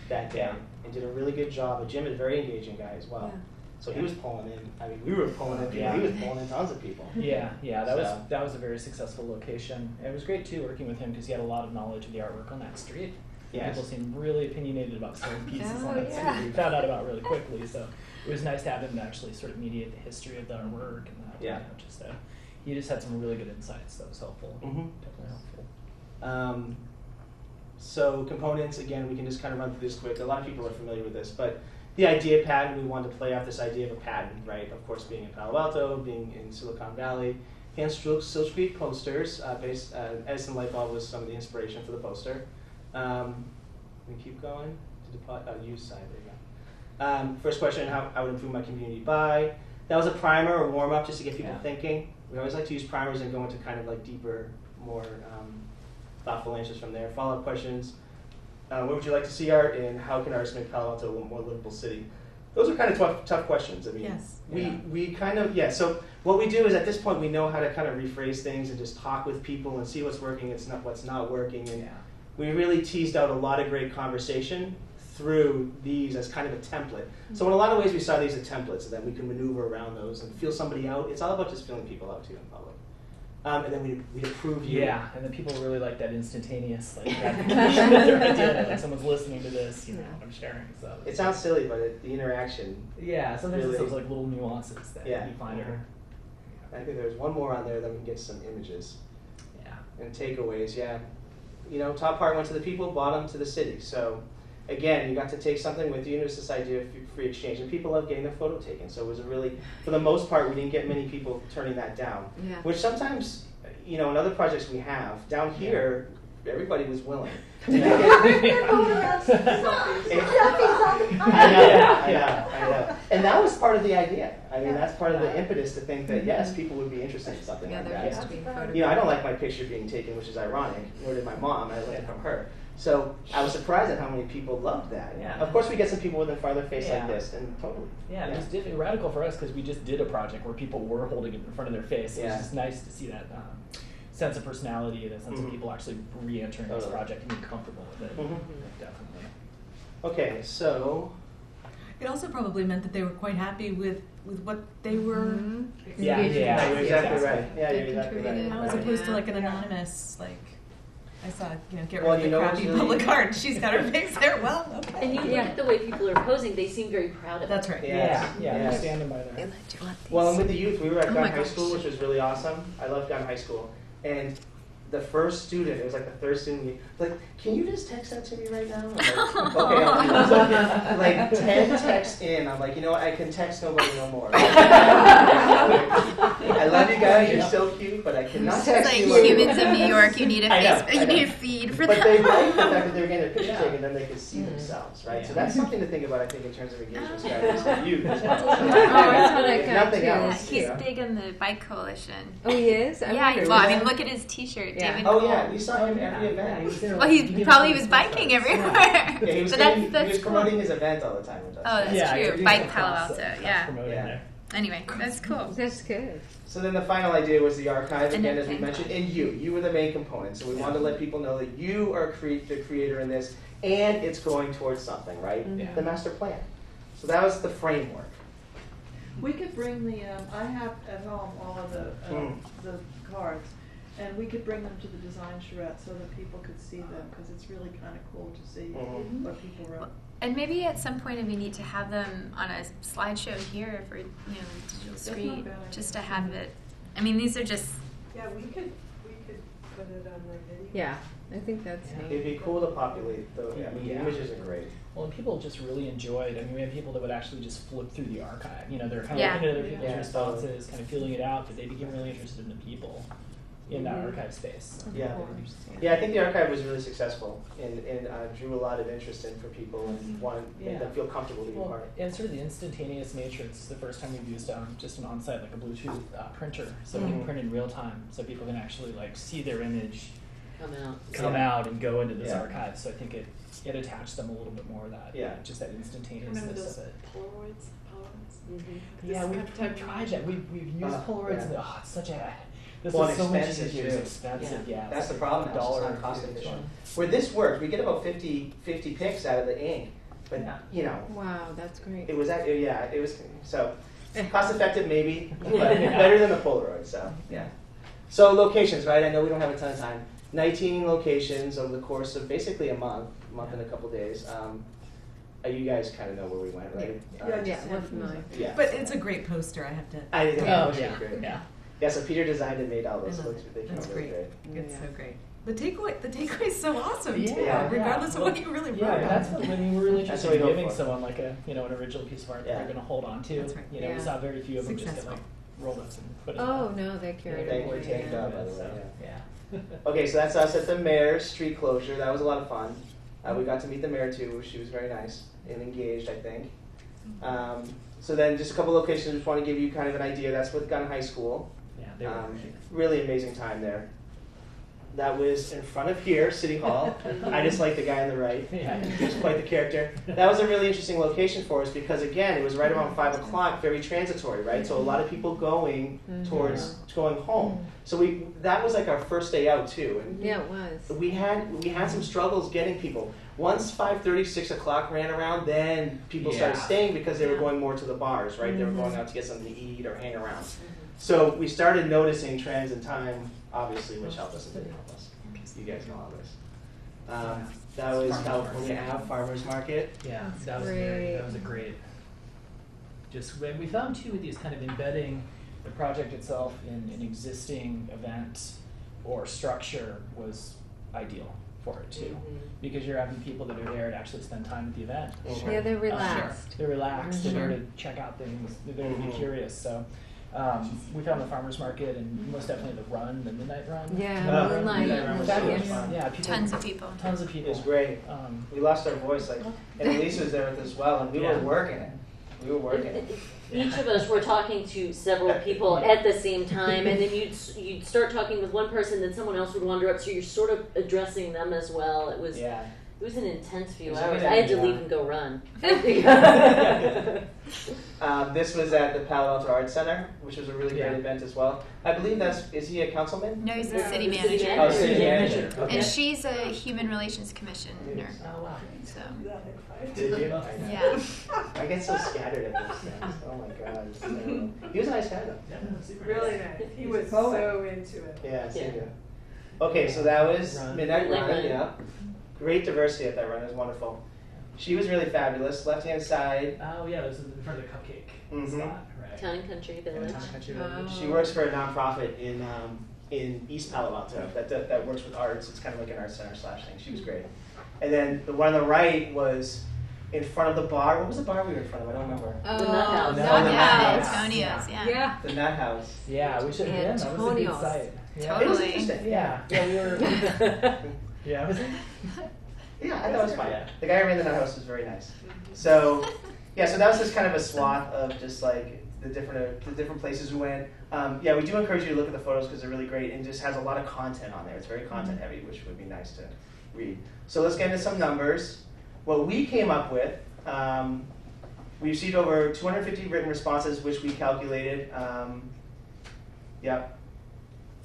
that day and did a really good job. Jim is a very engaging guy as well. So he was pulling in. I mean, we were pulling in people. He was pulling in tons of people. That was a very successful location. And it was great too working with him, because he had a lot of knowledge of the artwork on that street. People seemed really opinionated about certain pieces on that street. We found out about really quickly. So it was nice to have him actually sort of mediate the history of the artwork and that. He just had some really good insights. That was helpful. Definitely helpful. So components, again, we can just kind of run through this quick. A lot of people are familiar with this, but the idea pattern, we wanted to play off this idea of a pattern, right? Of course, being in Palo Alto, being in Silicon Valley. Silkscreen posters, Edison light bulb was some of the inspiration for the poster. We keep going to the use side, there you go. First question, how I would improve my community by. That was a primer or warm up just to get people thinking. We always like to use primers and go into kind of like deeper, more thoughtful answers from there. Follow-up questions. Where would you like to see art, and how can artists make Palo Alto a more livable city? Those are kind of tough questions. I mean, we kind of, so what we do is at this point we know how to kind of rephrase things and just talk with people and see what's working and what's not working. And we really teased out a lot of great conversation through these as kind of a template. So in a lot of ways we saw these as templates, and then we can maneuver around those and feel somebody out. It's all about just feeling people out too in public. And then we'd approve you. Yeah, and then people really like that instantaneous like gratification that they're idea, like someone's listening to this, you know, I'm sharing. So It sounds silly, but the interaction. yeah, sometimes really, it's those like little nuances that yeah. you find are. I think there's one more on there, then we can get some images. Yeah. And takeaways, yeah. You know, top part went to the people, bottom to the city. So again, you got to take something with you, and it was this idea of free exchange. And people love getting their photo taken. So it was a really, for the most part, we didn't get many people turning that down. Yeah. Which sometimes, you know, in other projects we have, down here, everybody was willing. I know. And that was part of the idea. I mean, that's part of the impetus to think that, yes, people would be interested in something like that. You know, I don't like my picture being taken, which is ironic, nor did my mom. I learned it from her. So I was surprised at how many people loved that. Yeah. Of course, we get some people with a farther face Yeah. like this, and totally. Yeah, it was radical for us because we just did a project where people were holding it in front of their face. It was Yeah. just nice to see that sense of personality, that sense of people actually re-entering this project and being comfortable with it. Definitely. Okay, so It also probably meant that they were quite happy with what they were. Yeah, you're exactly right. Yeah, you're exactly contributed. right. As opposed to like an anonymous, like, I saw, get rid Well, of you the know what's crappy really- public art. She's got her face there. Well, okay. And you look at the way people are posing; they seem very proud of That's it. right. Yes. Yeah, Yes. they're standing by there. Well, and with the youth, we were at Oh Gun my High gosh. School, which was really awesome. I love Gun High School. And the first student, it was like the third student, like, can you just text that to me right now? I'm like, okay, I'll do it. So, like 10 texts in, I'm like, you know what, I can text nobody no more. I love you guys, you're so cute, but I cannot It's text like you anymore. humans of New York, you need a I know, Facebook, I you know. need a feed for But that. they liked the fact that they were getting a picture taken, and then they could see themselves, right? So Yeah. that's something to think about, I think, in terms of engagement strategies for you as well. Oh, that's what I If got nothing too. else. He's yeah. big in the bike coalition. Oh, he is? Yeah, wondered. well, I mean, look at his T-shirt, Yeah. David Oh Cole. yeah, you saw him every event. Well, he probably was biking everywhere. Yeah, he was, But he that's was cool. promoting his event all the time with us. Oh, that's Yeah, true. you're doing Bike some Palo cross- Alto, cross yeah. promoting Yeah. there. Anyway, that's cool. That's good. So then the final idea was the archive, And again, as we everything. mentioned, and you were the main component. So we wanted to let people know that you are the creator in this, and it's going towards something, right? Yeah. The master plan. So that was the framework. We could bring the, I have at home all of the cards, and we could bring them to the design charrette so that people could see them, because it's really kind of cool to see what people wrote. And maybe at some point we need to have them on a slideshow here for digital not screen, bad. just to have it. I mean, these are just. Yeah, we could put it on the video. Yeah, I think that's It'd neat. be cool to populate, though. I mean, the Yeah. images are great. Well, and people just really enjoyed. I mean, we had people that would actually just flip through the archive. You know, they're kind of Yeah. looking at other people's Yeah. responses, kind of feeling it out, but they became really interested in the people in that archive space. Yeah. Yeah, I think the archive was really successful and drew a lot of interest in for people and wanted to make them feel comfortable to be Well, part. and sort of the instantaneous nature. It's the first time we've used just an on-site, like a Bluetooth printer, so we can print in real time, so people can actually like see their image come out and go into this Yeah. archive. So I think it attached them a little bit more of that, just that instantaneousness. Remember those of it. Polaroids? Yeah, we've tried that. We've used Polaroids, yeah. and it's such a. This Well, is so much expensive, easier. It's too. expensive, yeah. That's it's the like problem now, it's $1 not cost for each efficient. one. Where this worked, we get about 50 pics out of the ink, but Yeah. you know, Wow, that's great. it was so cost effective maybe, but better than the Polaroid. So yeah. So locations, right? I know we don't have a ton of time. 19 locations over the course of basically a month and a couple days. You guys kind of know where we went, right? Yeah, we're familiar. Yeah. But it's a great poster, I have to. I think Oh, that yeah, was great. yeah. Yeah. So Peter designed and made all I those. love Looks it. they came That's out really great. great. It's so great. The takeaway is so awesome too, Yeah. regardless of what you really wrote. Yeah, that's what I mean. We're really That's interested what in we go giving for. someone like an original piece of art that Yeah. they're going to hold on to. That's right. You know, we Yeah. saw very few of them just get Successful. like rolled up and put in. Oh, no, they carried Thank it you, away. thank God, by the way. So, Yeah. yeah. Okay, so that's us at the mayor's street closure. That was a lot of fun. We got to meet the mayor too. She was very nice and engaged, I think. So then just a couple locations. Just want to give you kind of an idea. That's with Gun High School. Yeah, they were. Really amazing time there. that was in front of here, City Hall. I just like the guy on the right. He's quite the character. That was a really interesting location for us because, again, it was right around 5 o'clock, very transitory, right? So a lot of people going towards going home. So that was like our first day out too. And Yeah, it was. we had some struggles getting people. Once 5:30, 6 o'clock ran around, then people started staying because they were going more to the bars, right? They were going out to get something to eat or hang around. So we started noticing trends in time, obviously, which helped us and didn't help us. You guys know all this. That was California Ave Farmers Market. Yeah, That's that was great. that was a great. Just when we found too with these kind of embedding the project itself in an existing event or structure was ideal for it too, because you're having people that are there to actually spend time at the event. Yeah, they're relaxed. They're relaxed. They're there to check out things. They're there to be curious. So. We found the farmers market and most definitely the run, the midnight run. Yeah, moonlight. Midnight run was Fabulous. fun. Yeah, people, Tons of people. Tons of people. It was great. We lost our voice, and Elise was there with us as well, and we were working it. We were working it. Each of us were talking to several people at the same time, and then you'd start talking with one person, then someone else would wander up, so you're sort of addressing them as well. It was an intense few hours. I had to leave and go run. This was at the Palo Alto Arts Center, which was a really great event as well. I believe is he a councilman? No, he's the city manager. Oh, city manager. Okay. And she's a human relations commissioner. Oh wow. So. Did you? Yeah. I get so scattered at those things. Oh my god. It's terrible. He was a nice guy though. Really nice. He was so into it. Yeah, same here. Okay, so that was Midnight Run, yeah. Great diversity at that run, it was wonderful. She was really fabulous. Left hand side. Oh yeah, this is in front of the cupcake spot, right? Town and Country Village. Town and Country Village. She works for a nonprofit in East Palo Alto that works with arts. It's kind of like an arts center / thing. She was great. And then the one on the right was in front of the bar. What was the bar we were in front of? I don't remember. The Nut House. Antonio's, yeah. The Nut House. Yeah, we should have been. That was a good site. Yeah. It was Totally. interesting. Yeah, we were. Yeah, was it? Yeah, I thought it was fine. The guy who ran the Nut House was very nice. So, so that was just kind of a swath of just like the different places we went. We do encourage you to look at the photos because they're really great and just has a lot of content on there. It's very content heavy, which would be nice to read. So let's get into some numbers. What we came up with, we received over 250 written responses, which we calculated.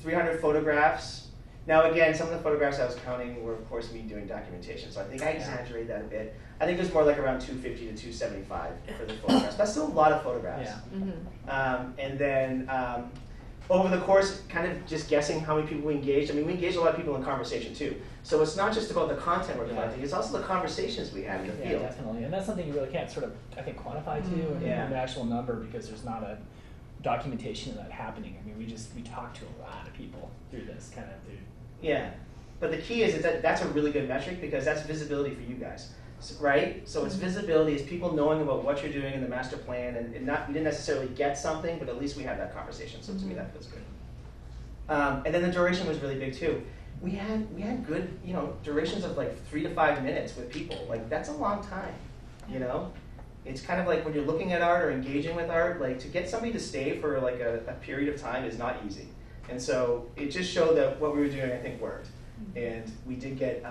300 photographs. Now again, some of the photographs I was counting were of course me doing documentation, so I think I exaggerated that a bit. I think there's more like around 250 to 275 for the photographs. That's still a lot of photographs. Yeah. And then over the course, kind of just guessing how many people we engaged. I mean, we engaged a lot of people in conversation too. So it's not just about the content we're collecting, it's also the conversations we have in the field. Yeah, definitely. And that's something you really can't sort of, I think, quantify too in an actual number because there's not a documentation of that happening. I mean, we talk to a lot of people through this kind of through. Yeah, but the key is that that's a really good metric because that's visibility for you guys, right? So it's visibility, it's people knowing about what you're doing in the master plan, and we didn't necessarily get something, but at least we had that conversation. So to me, that feels good. And then the duration was really big too. We had good, durations of like 3 to 5 minutes with people. Like that's a long time, It's kind of like when you're looking at art or engaging with art, like to get somebody to stay for like a period of time is not easy. And so it just showed that what we were doing, I think, worked. And we did get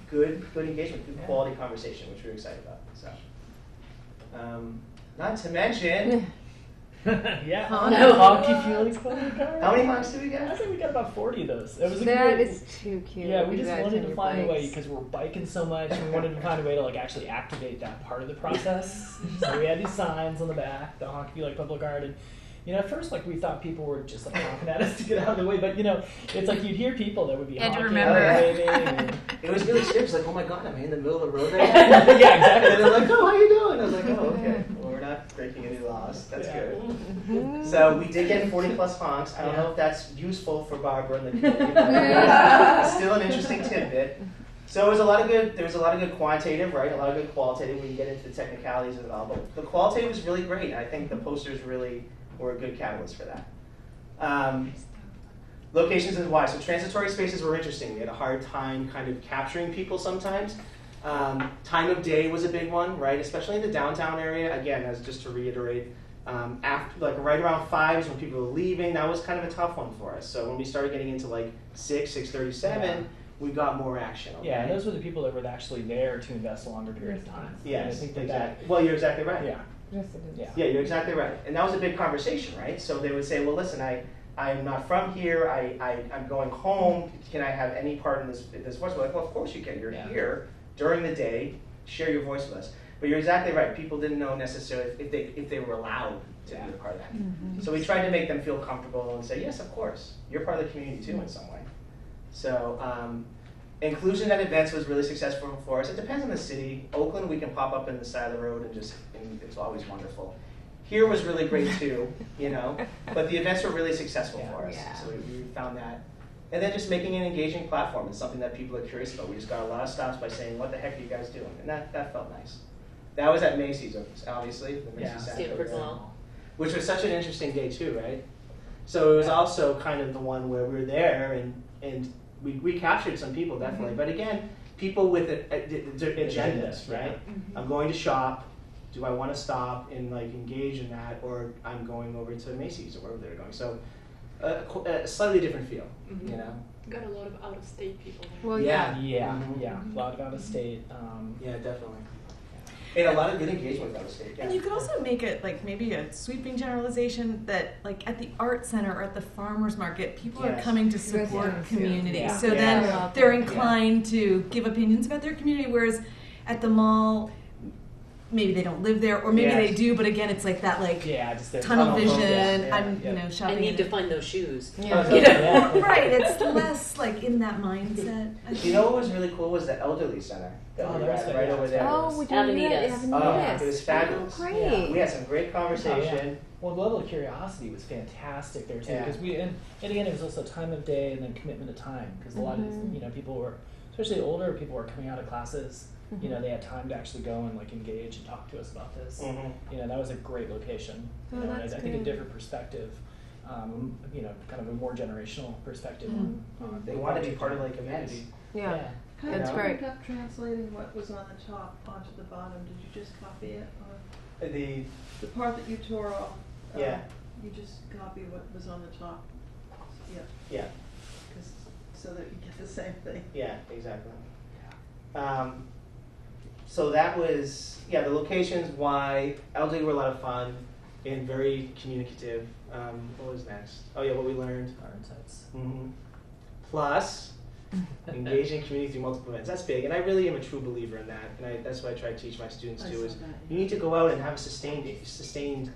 good engagement, good quality conversation, which we were excited about. So, not to mention, honky feeling card. How many honks did we get? I think we got about 40 of those. It was That is too cute. Yeah, we You just guys wanted on to your find a way bikes. because we're biking so much. And we wanted to find a way to like actually activate that part of the process. So we had these signs on the back, the honky like public art, and at first like we thought people were just like honking at us to get out of the way, but it's like you'd hear people that would be honking. Waving, and it was really scary. It's like, oh my god, am I in the middle of the road right now? Yeah, exactly. And they're like, oh, how you doing? I was like, oh, okay. Well, we're not breaking any laws. That's good. So we did get 40 plus honks. I don't know if that's useful for Barbara in the community, but it's still an interesting tidbit. So there was a lot of good quantitative, right? A lot of good qualitative. We can get into the technicalities of it all, but the qualitative was really great. And I think the posters really were a good catalyst for that. Locations and why. So transitory spaces were interesting. We had a hard time kind of capturing people sometimes. Time of day was a big one, right? Especially in the downtown area. Again, as just to reiterate, After, like right around 5 is when people were leaving. That was kind of a tough one for us. So when we started getting into like 6:37, we got more action. Okay? Yeah, and those were the people that were actually there to invest a longer period of time. Yes, And I think exactly. Well, you're exactly right. Yeah. Yes, it is. Yeah. Yeah, you're exactly right. And that was a big conversation, right? So they would say, well, listen, I'm not from here. I'm going home. Can I have any part in this voice? We're like, well, of course you can. You're here during the day. Share your voice with us. But you're exactly right. People didn't know necessarily if they were allowed to be a part of that. Mm-hmm. So we tried to make them feel comfortable and say, yes, of course. You're part of the community too in some way. So inclusion at events was really successful for us. It depends on the city. Oakland, we can pop up in the side of the road and it's always wonderful. Here was really great too, you know, but the events were really successful for us. Yeah. So we found that. And then just making an engaging platform is something that people are curious about. We just got a lot of stops by saying, what the heck are you guys doing? And that felt nice. That was at Macy's, obviously, the Macy's Center, Stanford Mall. which was such an interesting day too, right? So it was also kind of the one where we were there and we captured some people definitely. But again, people with agendas, right? I'm going to shop. Do I want to stop and like engage in that, or I'm going over to Macy's or wherever they're going? So a slightly different feel, you know. Got a lot of out-of-state people. Well, Yeah. Yeah, a lot of out of state. Yeah, definitely. And a lot of good engagement with out of state. Yeah. And you could also make it like maybe a sweeping generalization that like at the art center or at the farmer's market, people are Yes. coming to support Yes. community. Yeah. So Yeah. then they're inclined to give opinions about their community, whereas at the mall, maybe they don't live there, or maybe Yes. they do, but again, it's like that like Yeah, just their tunnel tunnel vision. vision. Yeah, I'm yeah. you know I shopping. need in to it. find those shoes. Yeah. Yeah. Right, it's less like in that mindset. I You think. know what was really cool was the elderly center that Oh, we that was had good, right yeah. over there. Oh, we do Avenidas. that. It was fabulous. Oh, great. We had some great conversation. Well, the level of curiosity was fantastic there too, Yeah. because and again, it was also time of day and then commitment of time, because a lot of these, people were, especially older people, were coming out of classes. They had time to actually go and like engage and talk to us about this. That was a great location. Oh, And that's I think a good. different perspective, kind of a more generational perspective. On They wanted to be part of like events. Yeah. How That's did you great. end up translating what was on the top onto the bottom? Did you just copy it? Or the part that you tore off, Yeah. you just copy what was on the top? Yeah, Yeah, so that you get the same thing. yeah, exactly. So that was, the locations, why, elderly were a lot of fun and very communicative. What was next? Oh yeah, what we learned. Our insights. Plus, engaging community through multiple events. That's big, and I really am a true believer in that. And that's what I try to teach my students too. Is you need to go out and have a sustained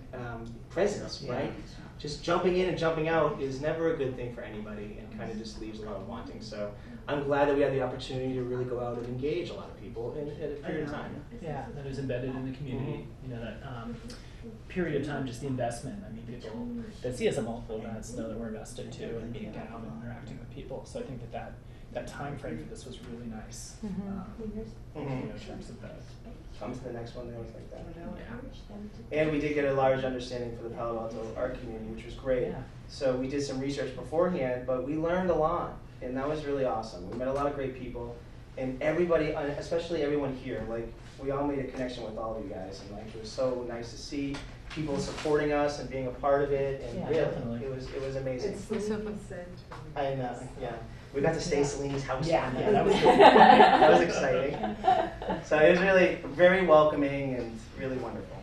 presence, right? Just jumping in and jumping out is never a good thing for anybody, and kind of just leaves a lot of wanting. So I'm glad that we had the opportunity to really go out and engage a lot of people in a period of time. Yeah, that was embedded in the community. That period of time, just the investment. I mean, people that see us at multiple events know that we're invested too in being down and interacting with people. So I think that time frame for this was really nice. In terms of that. Come to the next one, that was like that. And we did get a large understanding for the Palo Alto art community, which was great. Yeah. So we did some research beforehand, but we learned a lot, and that was really awesome. We met a lot of great people, and everybody, especially everyone here, like we all made a connection with all of you guys, and like it was so nice to see people supporting us and being a part of it, and Yeah, really, definitely. it was amazing. It's so fun. I know, yeah. We got to stay at Celine's house. Yeah, one yeah, night. that was good. That was exciting. So it was really very welcoming and really wonderful.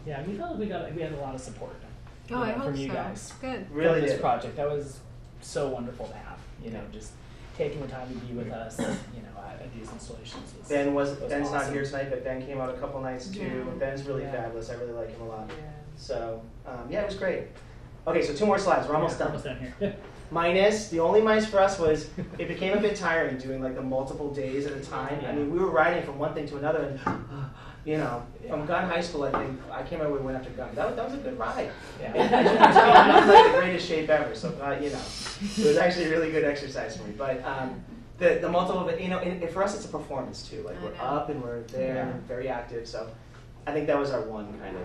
Yeah, we felt like we had a lot of support. Oh, I hope from you so. guys. Good. Really for this did. project. That was so wonderful to have. Just taking the time to be with us. At these installations. Ben's not awesome. here tonight, but Ben came out a couple nights too. Yeah. Ben's really Yeah. fabulous. I really like him a lot. So it was great. Okay, so 2 more slides. We're almost done. Almost done here. The only minus for us was it became a bit tiring doing like the multiple days at a time. I mean, we were riding from one thing to another, and from Gun High School, I think I can't remember where we went after Gun. That was a good ride. Yeah. And as you can tell, I'm not in like the greatest shape ever, so it was actually a really good exercise for me. But the multiple, and for us, it's a performance too. Like we're up and we're there and very active. So I think that was our one kind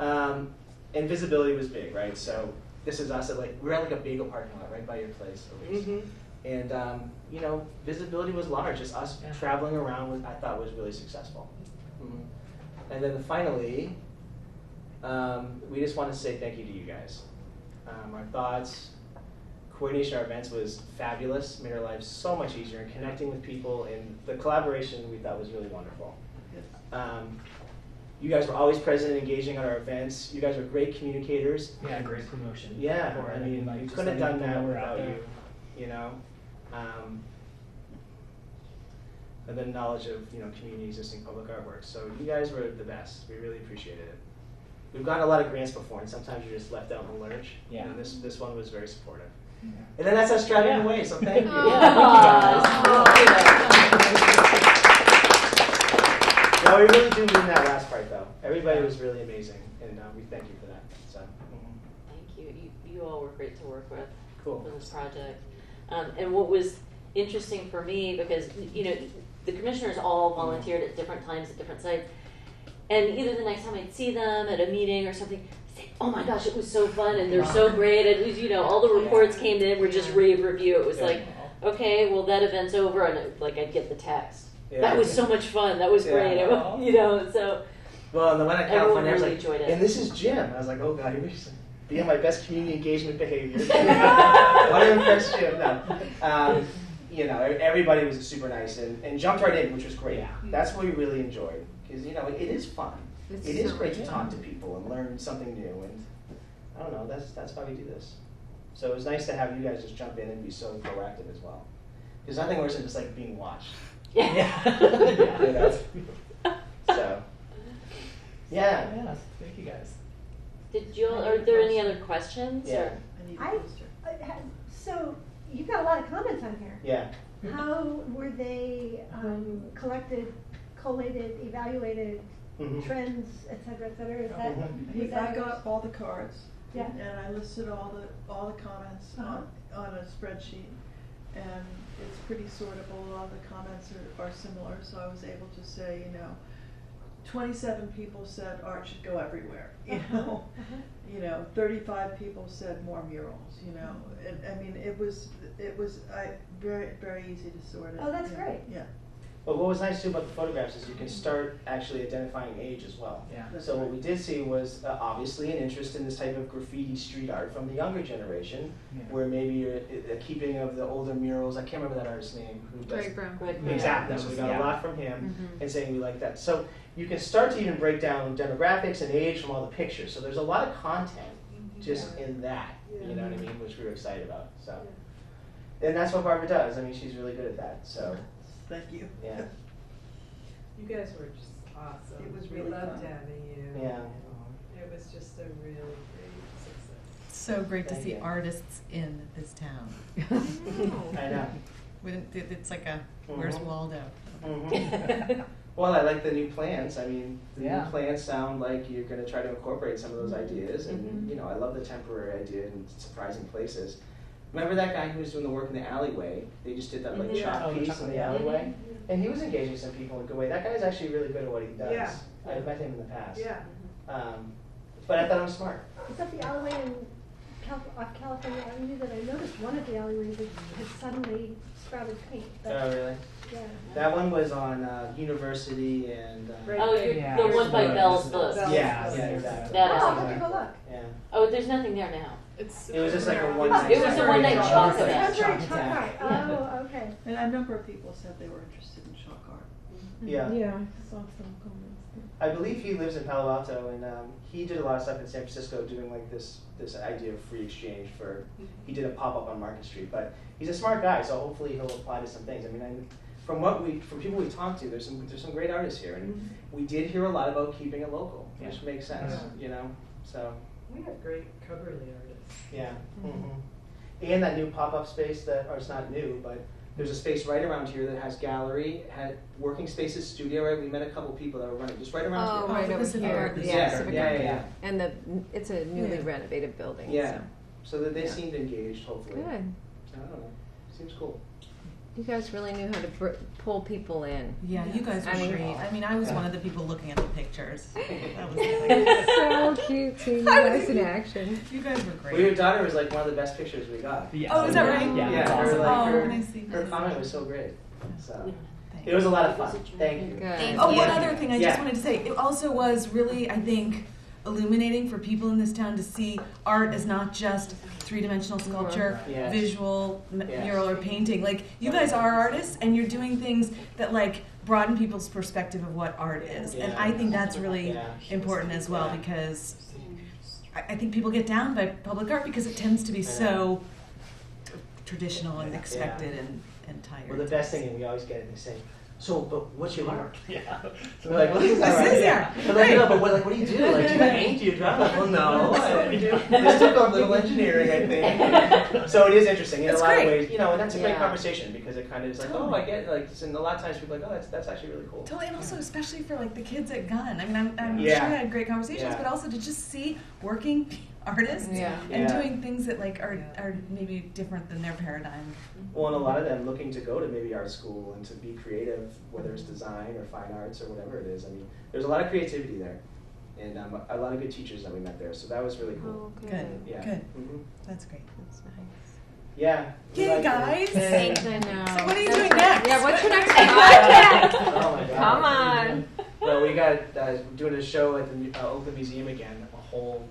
of, and visibility was big, right? So this is us at we're at like a bagel parking lot right by your place, Elise. And visibility was large. Just us traveling around I thought was really successful. And then finally, we just want to say thank you to you guys. Our thoughts, coordination of our events was fabulous, made our lives so much easier, and connecting with people, and the collaboration we thought was really wonderful. You guys were always present and engaging at our events. You guys are great communicators. Yeah, great promotion. Yeah, for I it. mean, Like, you just couldn't have letting done people that know we're out without there. you, you know. And the knowledge of, community existing public artworks. So you guys were the best. We really appreciated it. We've gotten a lot of grants before, and sometimes you're just left out in the lurch. Yeah. And this one was very supportive. Yeah. And then that's us driving away, so thank you. No, we really do mean that last part, though. Everybody was really amazing, and we thank you for that. So, Thank you. You all were great to work with cool. for this project. And what was interesting for me, because the commissioners all volunteered at different times at different sites, and either the next time I'd see them at a meeting or something, I'd say, "Oh my gosh, it was so fun, and they're so great." And it was, all the reports came in were just rave review. It was like, okay, well that event's over, and I'd get the text. Yeah. That was so much fun. That was great. So. Well, and the one at Everyone California, I was really like, enjoyed it. and this is Jim. And I was like, oh God, you're be on my best community engagement behavior. Want to impress Jim? No. Everybody was super nice and jumped right in, which was great. Yeah. That's what we really enjoyed, because it is fun. It's It is so great much to talk to people and learn something new, and I don't know. That's why we do this. So it was nice to have you guys just jump in and be so proactive as well. There's nothing worse than just like being watched. Yeah. So. Yeah. Yeah, thank you guys. Did you? Are there any other questions? Yeah. Or? So you got a lot of comments on here. Yeah. How were they collected, collated, evaluated, trends, et cetera, et cetera? Is that, I got all the cards. Yeah. And I listed all the comments on a spreadsheet, and it's pretty sortable. A lot of the comments are similar, so I was able to say, 27 people said art should go everywhere. 35 people said more murals. It was very, very easy to sort it. Oh, that's great. Yeah. But what was nice too about the photographs is you can start actually identifying age as well. Yeah. So what we did see was obviously an interest in this type of graffiti street art from the younger generation, where maybe you're a keeping of the older murals. I can't remember that artist's name. Who does Greg Brown. Exactly. So we got a lot from him and saying we like that. So you can start to even break down demographics and age from all the pictures. So there's a lot of content just in that. You know what I mean? Which we were excited about. So, and that's what Barbara does. I mean, she's really good at that. So. Thank you. Yeah. You guys were just awesome. It was We really loved fun. having you. Yeah. It was just a really great success. So great to Thank see you. artists in this town. I know. It's like a, where's Waldo? Well, I like the new plans. I mean, the Yeah. new plans sound like you're going to try to incorporate some of those ideas, and I love the temporary idea and surprising places. Remember that guy who was doing the work in the alleyway? They just did that like chalk Oh, the piece chalk, in the yeah. alleyway, and he was engaging some people in a good way. That guy's actually really good at what he does. Yeah. I've met him in the past. Yeah. But I thought I was smart. Is that the alleyway off California Avenue that I noticed one of the alleyways had suddenly sprouted paint? Oh, really? Yeah. That one was on University and. Oh, the one by Bell's Book. Yeah, exactly. That Oh, is. I'll have to go look. Yeah. Oh, there's nothing there now. It was just like a one night. It was a one-night chalk event. Temporary chalk art. Oh, okay. And a number of people said they were interested in chalk art. Yeah. Yeah, I saw some comments. I believe he lives in Palo Alto, and he did a lot of stuff in San Francisco, doing like this idea of free exchange for. He did a pop up on Market Street, but he's a smart guy, so hopefully he'll apply to some things. I mean, from people we talked to, there's some great artists here, and we did hear a lot about keeping it local, which makes sense, So. We have great coverly artists. Yeah. And that new pop up space it's not new, but there's a space right around here that has gallery, had working spaces, studio. Right, we met a couple people that were running just right around here. Right over Pacific here. Art Yeah, Center. Pacific Yeah, Art. yeah, yeah. And it's a newly renovated building. Yeah. So that they Yeah. seemed engaged, hopefully. Good. I don't know. Seems cool. You guys really knew how to pull people in. Yeah, you guys were I mean- great. I mean, I was one of the people looking at the pictures. That was like, So cute seeing you guys in action. you guys were Well, your great. daughter was like one of the best pictures we got. Yeah. Oh, is that right? Yeah, Yeah, that's her, awesome. like, Oh, her, when I see her this. comment was so great. So, It was a lot of fun. Thank you. Thank Oh, you. one other thing I Yeah. just wanted to say. It also was really, I think, illuminating for people in this town to see art as not just three-dimensional sculpture, Yes. visual, Yes. mural, or painting. Like, you guys are artists, and you're doing things that, like, broaden people's perspective of what art is. And Yeah. I think that's really Yeah. important as well, Yeah. because I think people get down by public art because it tends to be so traditional and expected and tired. Well, the best thing, and we always get it, they say, so, but what's your art? Yeah. So we're like, what is that? This is Yeah. They're like, no, but what do you do? Like, do you paint? Do you draw? Like, well, no. This took a little engineering, I think. So it is interesting in It's a lot great. of ways, you know, and that's a great Yeah. conversation because it kind of is like, oh, I get it. Like, and a lot of times people are like, oh, that's actually really cool. Totally, and also especially for like the kids at Gunn. I mean, I'm Yeah. sure I had great conversations, Yeah. but also to just see working artists and Yeah. doing things that like are maybe different than their paradigm. Well, and a lot of them looking to go to maybe art school and to be creative, whether it's design or fine arts or whatever it is. I mean, there's a lot of creativity there, and a lot of good teachers that we met there. So that was really cool. Good, Yeah. good. hmm That's great. That's nice. Yeah. we Yay, liked it. guys! Thanks, I know. So what are you doing next? Yeah, what's your next project? Oh my God. Come on. Well, we got doing a show at the Oakland Museum again.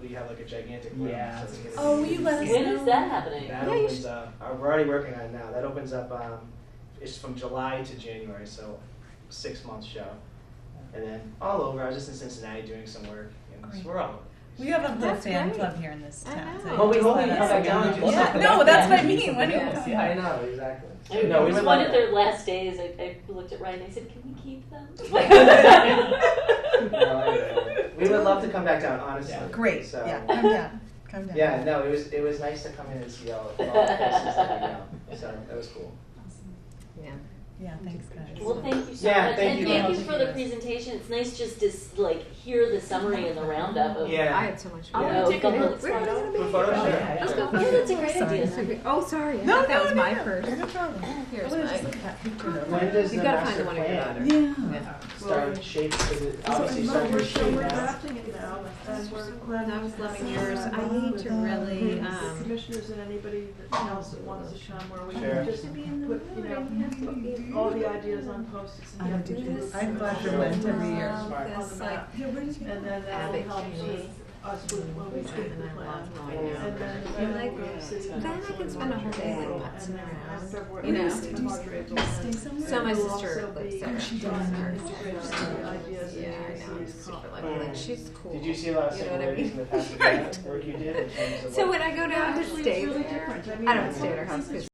We have like a gigantic room. Yeah. So it's gonna Oh, be- will you let us When know? is that happening? That Yeah, you opens up. We're already working on it now. That opens up. It's from July to January, so 6 month show, and then all over. I was just in Cincinnati doing some work, and Great. we're all over. We have a little That's fan great. club here in this I town. know. so Well, we just hope we let can come us back know. down and do Yeah, something. no, that's what I mean. When Yes, yeah, I know exactly. I No, we was would one love of that. their last days. I looked at Ryan and I said, "Can we keep them?" We would love to come back down, honestly. Great. So, Yeah, come down. Come down. Yeah, no, it was nice to come in and see all the places that we know. So that was cool. Yeah. Yeah, thanks, guys. Well, thank you so Yeah, much, thank and you. thank you for the presentation. It's nice just to like hear the summary and the roundup of. Yeah. I had so much I fun. wanna take a Where- look. where are we gonna be? For photos, sure. Let's go. Yeah, that's a great Sorry. idea. Oh, sorry. I No, thought that no, was no, my no. first. No problem. Here's I wanna just mine. look at that picture though. When does You the gotta find master the one I plan Yeah. start shape? Is it So, obviously we're starting to shape we're now? drafting it now, and we're planning. I was loving yours. I need to really, The commissioners and anybody else that wants to come, where we Sure. can just put, all the ideas on post-its and get them to the. I'm glad for Lent every year. Smart. On the map. And then that'll help us with when we tweak the plan. And then I'm like, city then I council can in spend a whole March, day like April, putzing and then around, February, you know. and March, April, and So my we'll sister also lives be there. trying to integrate some of the ideas Yeah, I into know. I'm city's super comp lucky. Like, she's cool. Did you see a lot of You know what I similarities mean? in the past with that work you did in terms of So what- when I go down to Obviously, stay it's really there, different. I mean, I don't stay at her house because